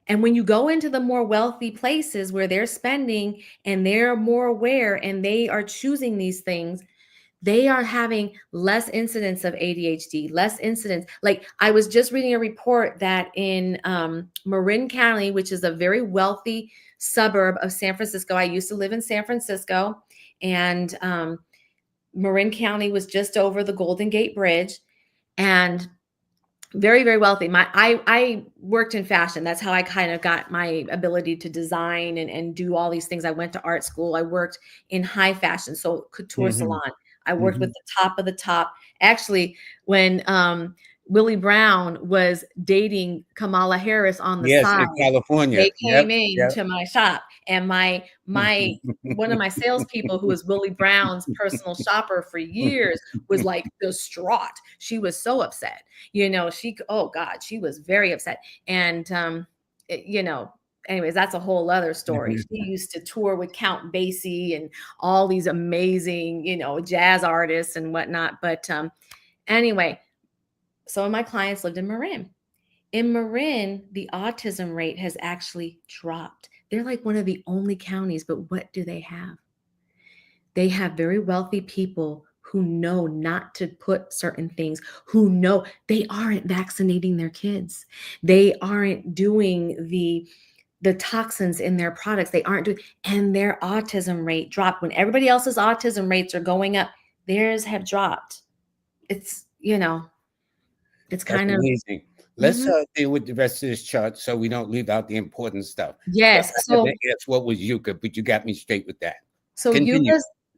And when you go into the more wealthy places where they're spending and they're more aware and they are choosing these things, they are having less incidents of ADHD, less incidents. Like, I was just reading a report that in Marin County, which is a very wealthy suburb of San Francisco. I used to live in San Francisco, and Marin County was just over the Golden Gate Bridge, and very, very wealthy. I worked in fashion. That's how I kind of got my ability to design and do all these things. I went to art school. I worked in high fashion, so couture Hmm. salon. I worked with Hmm. the top of the top. Actually, when Willie Brown was dating Kamala Harris on the Yes, side, in California. they Yep. came in Yep. to my shop, and my one of my salespeople, who was Willie Brown's personal shopper for years, was like distraught. She was so upset. Oh God, she was very upset. And anyways, that's a whole other story. She used to tour with Count Basie and all these amazing, jazz artists and whatnot. But anyway, some of my clients lived in Marin. In Marin, the autism rate has actually dropped. They're like one of the only counties, but what do they have? They have very wealthy people who know not to put certain things, who know they aren't vaccinating their kids. They aren't doing the toxins in their products. They aren't doing, and their autism rate dropped. When everybody else's autism rates are going up, theirs have dropped. It's, it's That's kind of, amazing. Let's mhm. deal with the rest of this chart so we don't leave out the important stuff. So Yes. I had to ask what was yucca, but you got me straight with that. So Continue.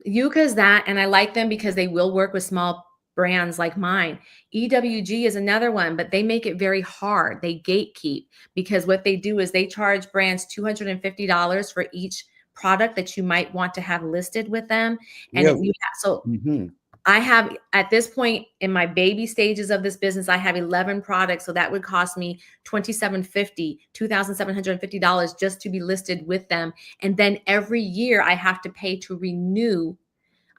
Yuka's that, and I like them because they will work with small brands like mine. EWG is another one, but they make it very hard. They gatekeep, because what they do is they charge brands $250 for each product that you might want to have listed with them. And Really? so Hmm. I have, at this point in my baby stages of this business, I have 11 products. So that would cost me $2,750 just to be listed with them. And then every year I have to pay to renew.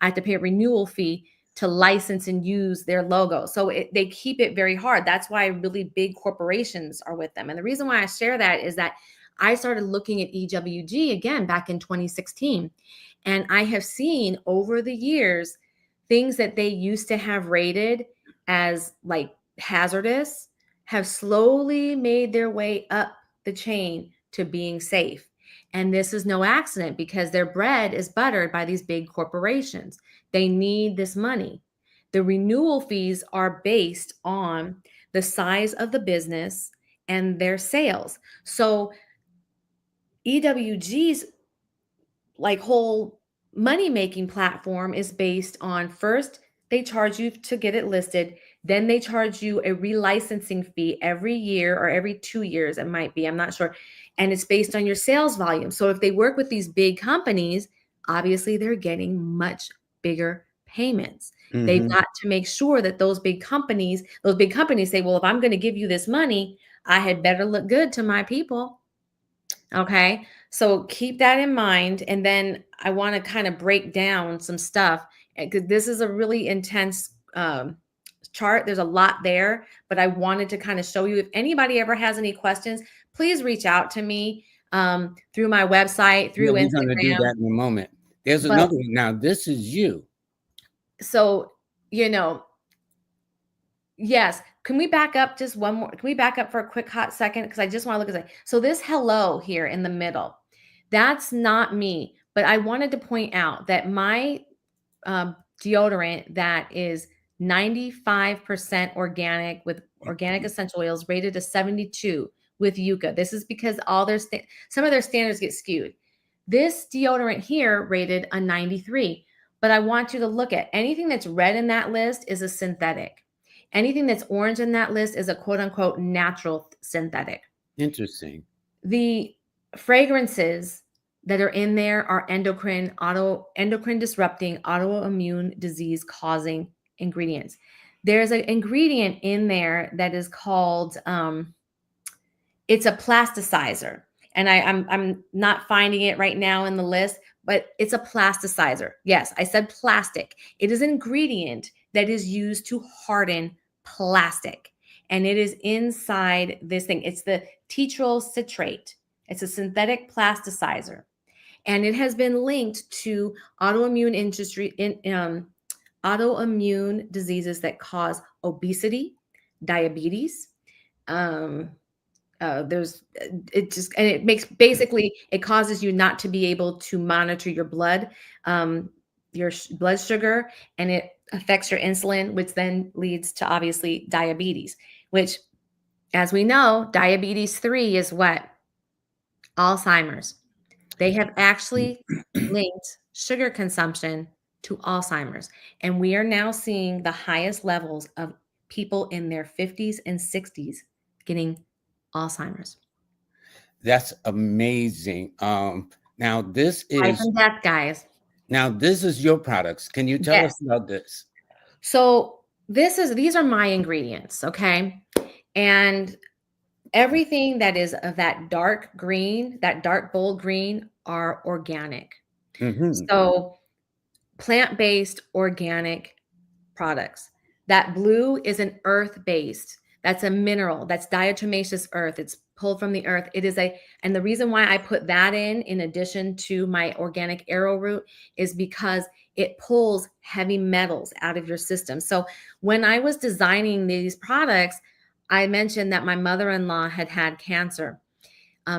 I have to pay a renewal fee to license and use their logo. So they keep it very hard. That's why really big corporations are with them. And the reason why I share that is that I started looking at EWG again back in 2016. And I have seen over the years things that they used to have rated as like hazardous have slowly made their way up the chain to being safe. And this is no accident, because their bread is buttered by these big corporations. They need this money. The renewal fees are based on the size of the business and their sales. So EWG's like whole money making platform is based on, first they charge you to get it listed, then they charge you a relicensing fee every year or every 2 years, it might be, I'm not sure, and it's based on your sales volume. So if they work with these big companies, obviously they're getting much bigger payments. They've Hmm. got to make sure that those big companies say, well, if I'm going to give you this money, I had better look good to my people. Okay. So keep that in mind. And then I want to kind of break down some stuff, because this is a really intense chart. There's a lot there, but I wanted to kind of show you. If anybody ever has any questions, please reach out to me through my website, Yeah, through we're going to do Instagram. that in a moment. There's But another one. Now, this is you. so, you know, yes. Can we back up just one more? Can we back up for a quick hot second? Because I just want to look at that. So this hello here in the middle, that's not me. But I wanted to point out that my deodorant that is 95% organic with organic essential oils rated a 72 with Yucca. This is because some of their standards get skewed. This deodorant here rated a 93. But I want you to look at anything that's red in that list is a synthetic. Anything that's orange in that list is a quote unquote natural synthetic. Interesting. The fragrances that are in there are endocrine disrupting, autoimmune disease causing ingredients. There's an ingredient in there that is called it's a plasticizer, and I'm not finding it right now in the list, but it's a plasticizer. Yes, I said plastic. It is an ingredient that is used to harden plastic, and it is inside this thing. It's the tetryl citrate. It's a synthetic plasticizer, and it has been linked to autoimmune diseases that cause obesity, diabetes. Um, there's it just and it causes you not to be able to monitor your blood. your blood sugar, and it affects your insulin, which then leads to obviously diabetes, which, as we know, diabetes 3 is what? Alzheimer's. They have actually linked sugar consumption to Alzheimer's. And we are now seeing the highest levels of people in their 50s and 60s getting Alzheimer's. That's amazing. Now this Life is and death, guys. now this is your products. Can you tell Yes. us about this? So these are my ingredients, okay? And everything that is of that dark green, that dark bold green, are organic. Hmm. So plant-based organic products. That blue is an earth-based. That's a mineral. That's diatomaceous earth. It's pulled from the earth. And the reason why I put that in addition to my organic arrowroot, is because it pulls heavy metals out of your system. So when I was designing these products, I mentioned that my mother-in-law had had cancer,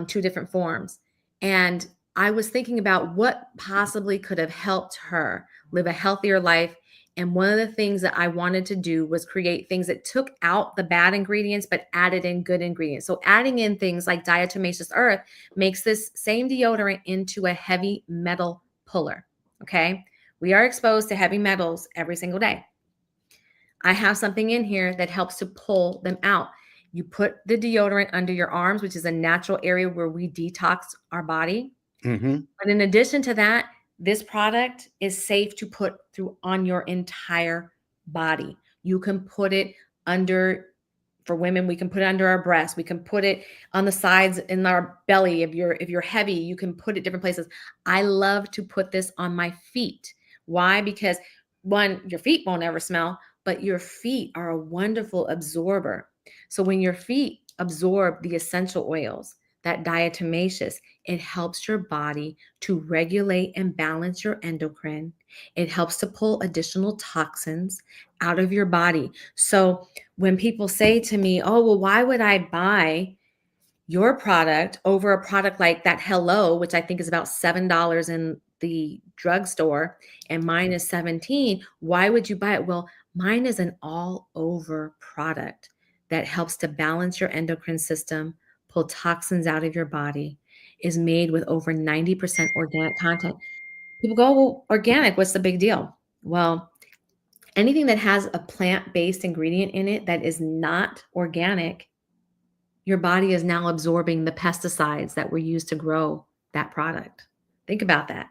2 different forms. And I was thinking about what possibly could have helped her live a healthier life. And one of the things that I wanted to do was create things that took out the bad ingredients, but added in good ingredients. So adding in things like diatomaceous earth makes this same deodorant into a heavy metal puller. Okay. We are exposed to heavy metals every single day. I have something in here that helps to pull them out. You put the deodorant under your arms, which is a natural area where we detox our body. Hmm. But in addition to that, this product is safe to put through on your entire body. You can put it under, for women, we can put it under our breasts. We can put it on the sides in our belly. If you're heavy, you can put it different places. I love to put this on my feet. Why? Because one, your feet won't ever smell, but your feet are a wonderful absorber. So when your feet absorb the essential oils, that diatomaceous, it helps your body to regulate and balance your endocrine. It helps to pull additional toxins out of your body. So when people say to me, oh, well, why would I buy your product over a product like that Hello, which I think is about $7 in the drugstore, and mine is 17, why would you buy it? Well, mine is an all over product that helps to balance your endocrine system, pull toxins out of your body, is made with over 90% organic content. People go, well, organic, what's the big deal? Well, anything that has a plant-based ingredient in it that is not organic, your body is now absorbing the pesticides that were used to grow that product. Think about that.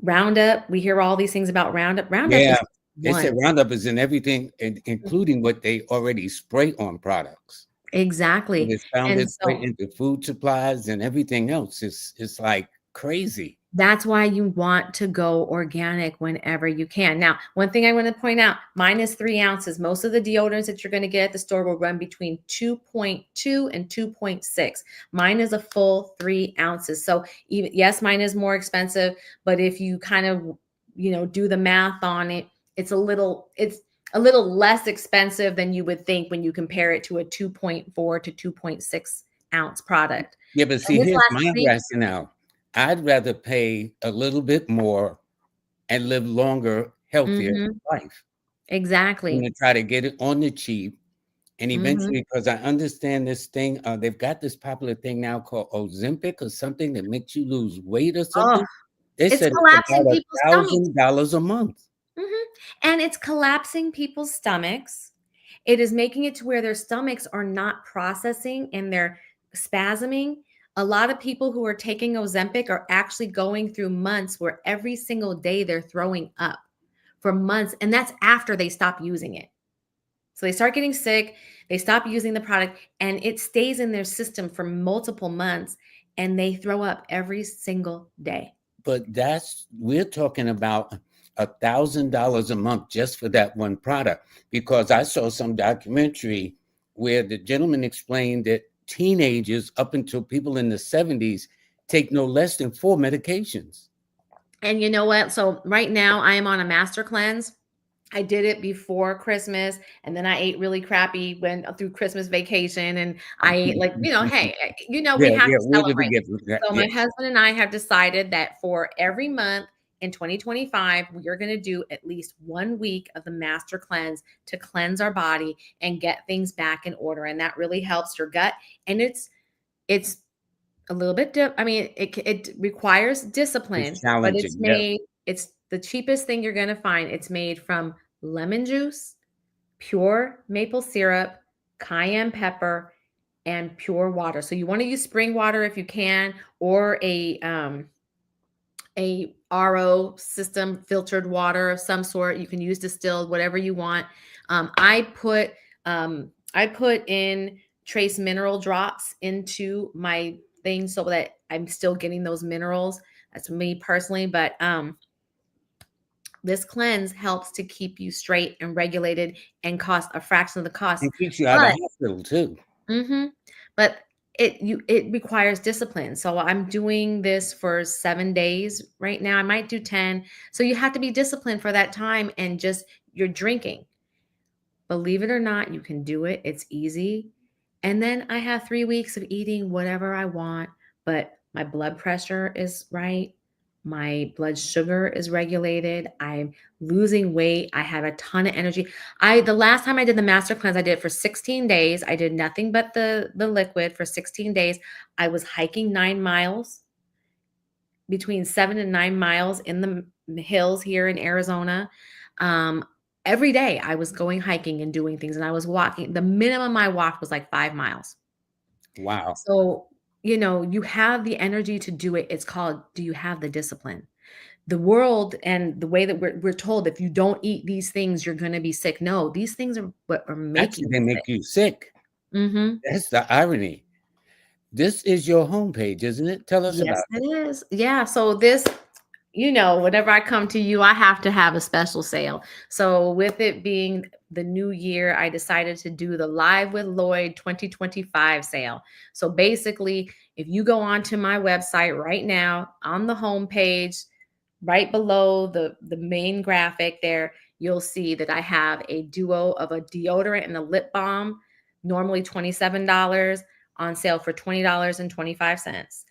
Roundup, we hear all these things about Roundup. Roundup Yeah, is they said one. Roundup is in everything, including what they already spray on products. And Exactly. it's found And its way so into food supplies and everything else. It's like crazy. that's why you want to go organic whenever you can. Now, one thing I want to point out, mine is 3 ounces. Most of the deodorants that you're going to get at the store will run between 2.2 and 2.6. Mine is a full 3 ounces. So even, yes, mine is more expensive, but if you kind of, do the math on it, it's a little less expensive than you would think when you compare it to a 2.4 to 2.6 ounce product. Yeah, but see, And this here's lasts my 3. rationale. I'd rather pay a little bit more and live longer, healthier Mhm. life than Exactly. to try to get it on the cheap. And Mhm. eventually, because I understand this thing, they've got this popular thing now called Ozempic or something that makes you lose weight or Oh, something. They it's said it's collapsing about people's stomachs. $1,000 a month. Mhm. And it's collapsing people's stomachs. It is making it to where their stomachs are not processing and they're spasming. A lot of people who are taking Ozempic are actually going through months where every single day they're throwing up for months, and that's after they stop using it. So they start getting sick, they stop using the product, and it stays in their system for multiple months, and they throw up every single day. But we're talking about $1,000 a month just for that one product. Because I saw some documentary where the gentleman explained that teenagers up until people in the 70s take no less than 4 medications. And you know what? So right now I am on a master cleanse. I did it before Christmas, and then I ate really crappy when through Christmas vacation, and I ate like, hey, we Yeah, have yeah. to Where did we celebrate. get that? So my Yes. husband and I have decided that for every month in 2025, we are going to do at least 1 week of the master cleanse to cleanse our body and get things back in order. And that really helps your gut. And it's a little bit, I mean, it requires discipline, It's but challenging. Yeah. it's the cheapest thing you're going to find. It's made from lemon juice, pure maple syrup, cayenne pepper, and pure water. So you want to use spring water if you can, or a RO system, filtered water of some sort. You can use distilled, whatever you want. I put in trace mineral drops into my thing so that I'm still getting those minerals. That's me personally, but this cleanse helps to keep you straight and regulated and cost a fraction of the cost. It keeps you out of But hospital too. mhm, but it requires discipline. So I'm doing this for 7 days right now. I might do 10. So you have to be disciplined for that time, and just you're drinking. Believe it or not, you can do it. It's easy. And then I have 3 weeks of eating whatever I want, but my blood pressure is right. My blood sugar is regulated. I'm losing weight. I have a ton of energy. The last time I did the master cleanse, I did it for 16 days. I did nothing but the liquid for 16 days. I was hiking 9 miles, between 7 and 9 miles in the hills here in Arizona. Um, every day I was going hiking and doing things, and I was walking. The minimum I walked was like 5 miles. Wow. So, you have the energy to do it. It's called, do you have the discipline? The world and the way that we're told, if you don't eat these things, you're going to be sick. No, these things are what are Actually, making they you make sick. you sick. Hmm. That's the irony. This is your homepage, isn't it? Tell us Yes, about it. it is. Yeah. So whenever I come to you, I have to have a special sale. So with it being the new year, I decided to do the Live with Lloyd 2025 sale. So basically, if you go onto my website right now, on the homepage, right below the main graphic there, you'll see that I have a duo of a deodorant and a lip balm, normally $27, on sale for $20.25.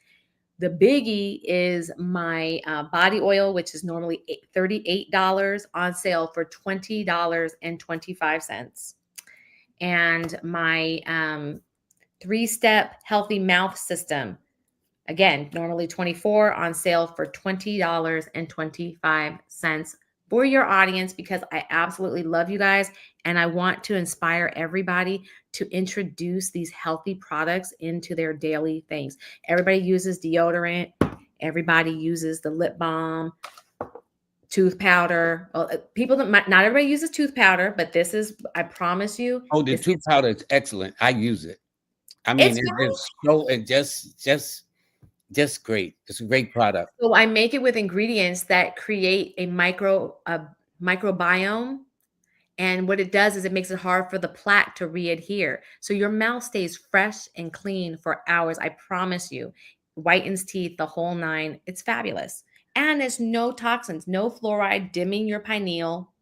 The biggie is my body oil, which is normally $38, on sale for $20.25. And my 3-step healthy mouth system, again, normally 24, on sale for $20.25 for your audience, because I absolutely love you guys and I want to inspire everybody to introduce these healthy products into their daily things. Everybody uses deodorant, everybody uses the lip balm, tooth powder. Well, people that not everybody uses tooth powder, but this is, I promise you, Oh, the this tooth is powder is excellent. I use it. I mean, it's it is so it just great. It's a great product. So I make it with ingredients that create a microbiome, and what it does is it makes it hard for the plaque to readhere. So your mouth stays fresh and clean for hours. I promise you. Whitens teeth, the whole nine. It's fabulous. And there's no toxins, no fluoride dimming your pineal.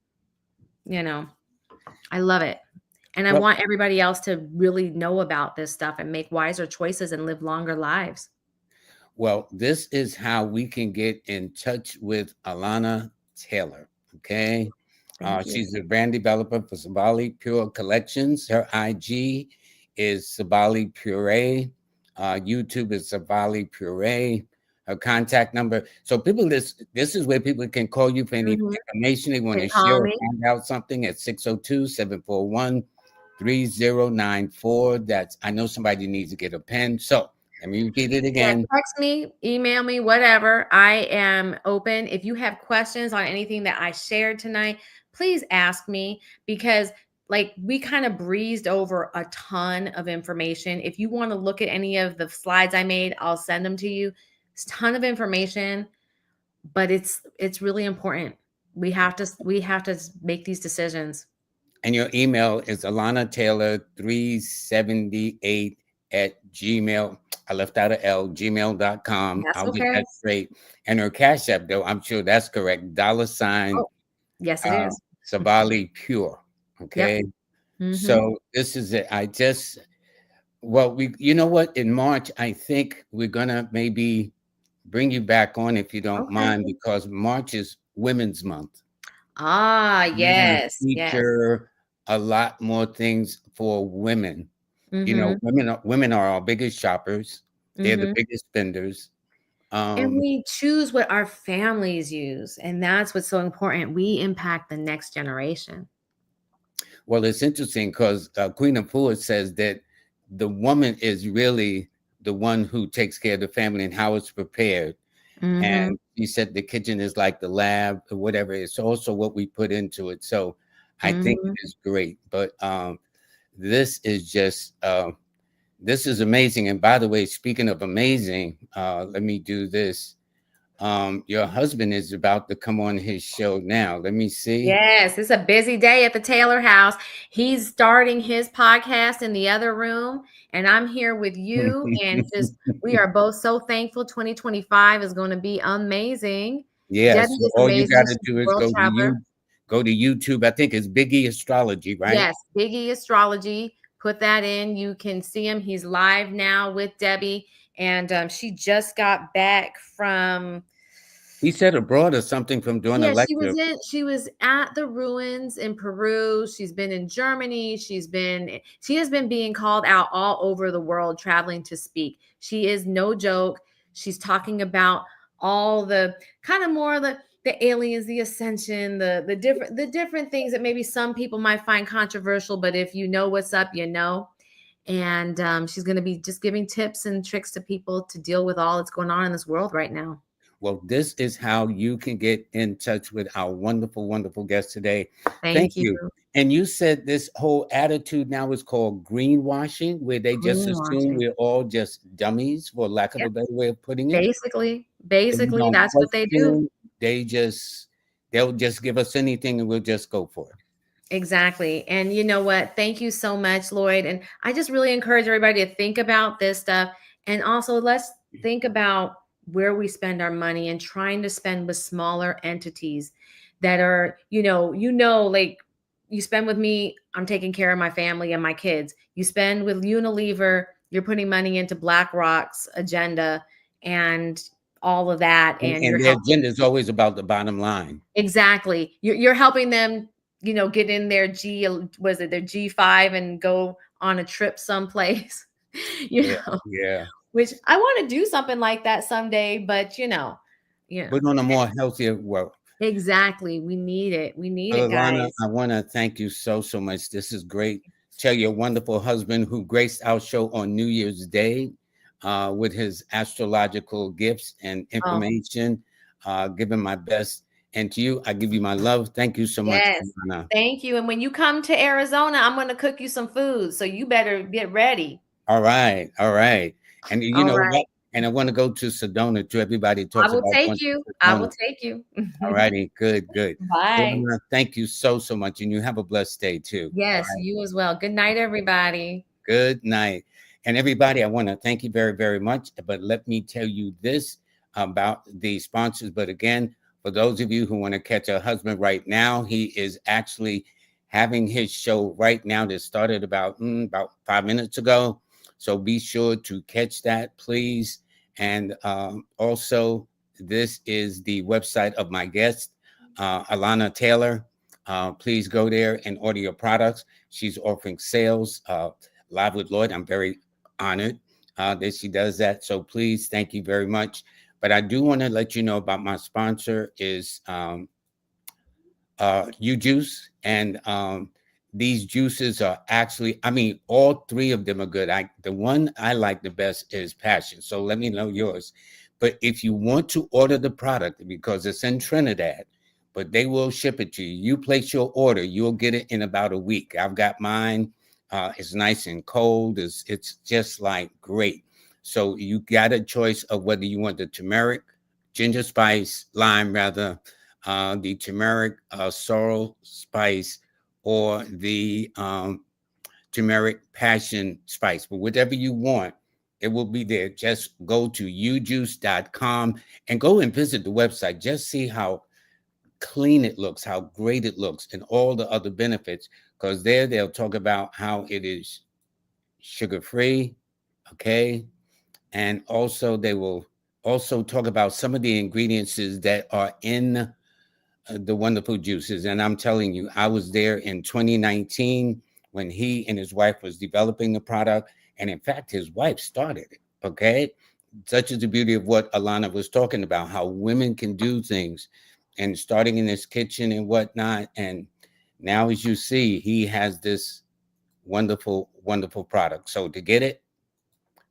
You know, I love it. And I Well, want everybody else to really know about this stuff and make wiser choices and live longer lives. well, this is how we can get in touch with Alana Taylor. Okay. Thank you. She's a brand developer for Sabali Pure Collections. Her IG is Sabali Pure. YouTube is Sabali Pure. Her contact number. So people, this is where people can call you for any Mhm. information they want Can to call share or me. find out something at 602-741-3094. That's, I know somebody needs to get a pen. So let me repeat it Yeah, again. text me, email me, whatever. I am open. If you have questions on anything that I shared tonight, please ask me, because like we kind of breezed over a ton of information. If you want to look at any of the slides I made, I'll send them to you. It's a ton of information, but it's really important. We have to make these decisions. And your email is Alana Taylor 378 at Gmail. I left out a L, gmail.com. That's I'll get okay. that straight. And her cash app, though, I'm sure that's correct. Dollar sign Oh, yes, it uh, is. Sabali Pure. Yep. Okay. Mm-hmm. So this is it. Well, you know what? In March, I think we're gonna maybe bring you back on if you don't Okay. mind, because March is Women's Month. Ah, We want to yes, yes. feature a lot more things for women. You know, Mhm, women are our biggest shoppers. They're the mhm. biggest spenders. And Um, we choose what our families use, and that's what's so important. We impact the next generation. well, it's interesting because Queen of Four says that the woman is really the one who takes care of the family and how it's prepared. Mhm, And she said the kitchen is like the lab or whatever. It's also what we put into it. So I think it mhm. is great. But this is just this is amazing. And by the way, speaking of amazing, let me do this. Your husband is about to come on his show now. Let me see. Yes, it's a busy day at the Taylor house. He's starting his podcast in the other room, and I'm here with you. And just we are both so thankful. 2025 is going to be amazing. Yeah, Debbie so is all you amazing. gotta She's do a is world traveler. go to YouTube. I think it's Biggie Astrology, right? Yes, Biggie Astrology. Put that in. You can see him. He's live now with Debbie, and she just got back from. He said abroad or something from doing a Yeah, lecture. she was at the ruins in Peru. She's been in Germany. She has been being called out all over the world traveling to speak. She is no joke. She's talking about all the kind of more the aliens, the ascension, the different things that maybe some people might find controversial, but if you know what's up, you know. And she's going to be just giving tips and tricks to people to deal with all that's going on in this world right now. Well, this is how you can get in touch with our wonderful, wonderful guest today. Thank Thank you. you. And you said this whole attitude now is called greenwashing, where they just assume Greenwashing. we're all just dummies, for lack of Yep. a better way of putting it. Basically, And we basically, don't that's what they do. question. They'll just give us anything and we'll just go for it. Exactly. And you know what? Thank you so much, Lloyd. And I just really encourage everybody to think about this stuff. And also, let's think about where we spend our money and trying to spend with smaller entities that are, like you spend with me, I'm taking care of my family and my kids. You spend with Unilever, you're putting money into BlackRock's agenda and all of that. And And you're their helping. agenda is always about the bottom line. Exactly. You're helping them, get in their was it their G5 and go on a trip someplace, you Yeah, know, yeah. which I want to do something like that someday, but you know, But on a more healthier world. exactly. We need it. We need Well, it, Alana, guys. I want to thank you so, so much. This is great. Tell your wonderful husband who graced our show on New Year's Day with his astrological gifts and Oh, information. Give him my best. And to you, I give you my love. Thank you so much, yes. Alana. Thank you. And when you come to Arizona, I'm going to cook you some food. So you better get ready. All right. All right. And you All know right. what? And I want to go to Sedona too. Everybody I talks will about take going you. to I Sedona. will take you. All righty. Good, good. Bye. Alana, thank you so, so much. And you have a blessed day too. All Yes, right. you as well. Good night, everybody. Good night. And everybody, I want to thank you very, very much. But let me tell you this about the sponsors. But again, for those of you who want to catch a husband right now, he is actually having his show right now that started about 5 minutes ago. So be sure to catch that, please. And also, this is the website of my guest, Alana Taylor. Please go there and order your products. She's offering sales. Live with Lloyd. I'm very honored that she does that. So please, thank you very much. But I do want to let you know about my sponsor is U Juice, and these juices are actually, I mean, all three of them are good. The one I like the best is Passion. So let me know yours. But if you want to order the product because it's in Trinidad, but they will ship it to you. You place your order, you'll get it in about a week. I've got mine. It's nice and cold. It's just like great. So you got a choice of whether you want the turmeric, ginger spice, lime rather, the turmeric sorrel spice, or the turmeric passion spice. But whatever you want, it will be there. Just go to ujuice.com and go and visit the website. Just see how clean it looks, how great it looks, and all the other benefits. Because there they'll talk about how it is sugar free, okay? And also they will also talk about some of the ingredients that are in the wonderful juices. And I'm telling you, I was there in 2019 when he and his wife was developing the product. And in fact, his wife started it. Okay. Such is the beauty of what Alana was talking about, how women can do things and starting in his kitchen and whatnot. And now, as you see, he has this wonderful, wonderful product. So to get it,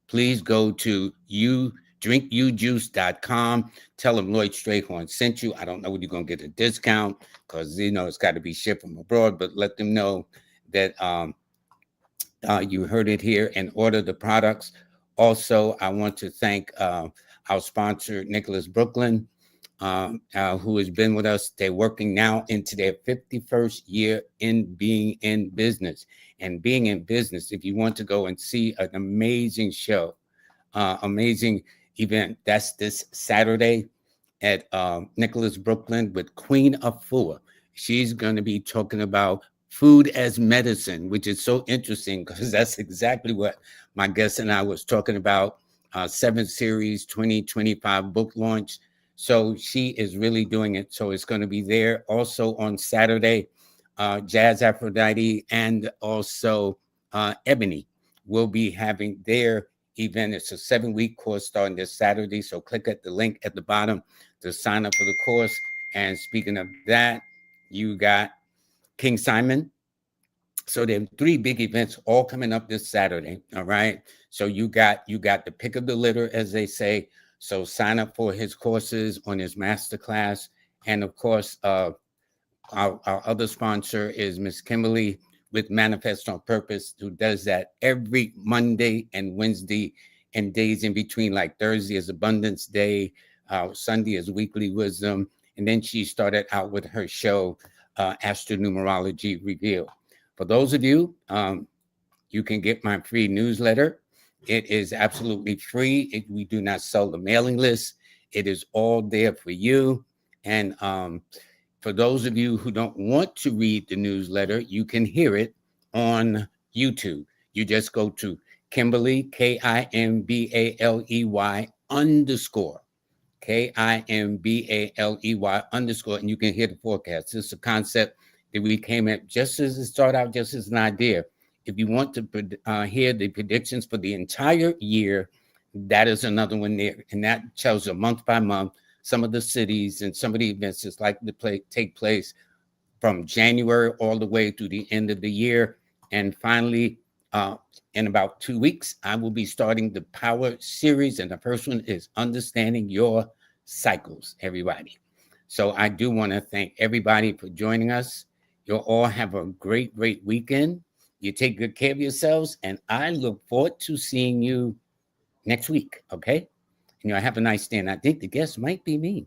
please go to drinkujuice.com. Tell them Lloyd Strayhorn sent you. I don't know when you're going to get a discount because, it's got to be shipped from abroad, but let them know that you heard it here and order the products. Also, I want to thank our sponsor, Nicholas Brooklyn, who has been with us. They're working now into their 51st year in being in business. And being in business, if you want to go and see an amazing show, amazing event, that's this Saturday at Nicholas Brooklyn with Queen Afua. She's going to be talking about food as medicine, which is so interesting because that's exactly what my guest and I was talking about. 7th series 2025 book launch. So she is really doing it. So it's going to be there also on Saturday. Jazz Aphrodite and also Ebony will be having their event. It's a 7-week course starting this Saturday. So click at the link at the bottom to sign up for the course. And speaking of that, you got King Simon. So there are 3 big events all coming up this Saturday. All right. So you got the pick of the litter, as they say. So sign up for his courses on his masterclass. And of course, our other sponsor is Miss Kimberly with Manifest on Purpose, who does that every Monday and Wednesday and days in between, like Thursday is Abundance Day, Sunday is Weekly Wisdom. And then she started out with her show, Astronumerology Revealed. For those of you, you can get my free newsletter. It is absolutely free. We do not sell the mailing list. It is all there for you. And for those of you who don't want to read the newsletter, you can hear it on YouTube. You just go to Kimberly, KIMBALEY _ KIMBALEY _, and you can hear the forecast. This is a concept that we came at just as it started out, just as an idea. If you want to hear the predictions for the entire year, that is another one there. And that tells you month by month some of the cities and some of the events that's likely to take place from January all the way through the end of the year. And finally, in about 2 weeks, I will be starting the Power series. And the first one is Understanding Your Cycles, everybody. So I do want to thank everybody for joining us. You'll all have a great, great weekend. You take good care of yourselves. And I look forward to seeing you next week. Okay. And have a nice day. And I think the guest might be me.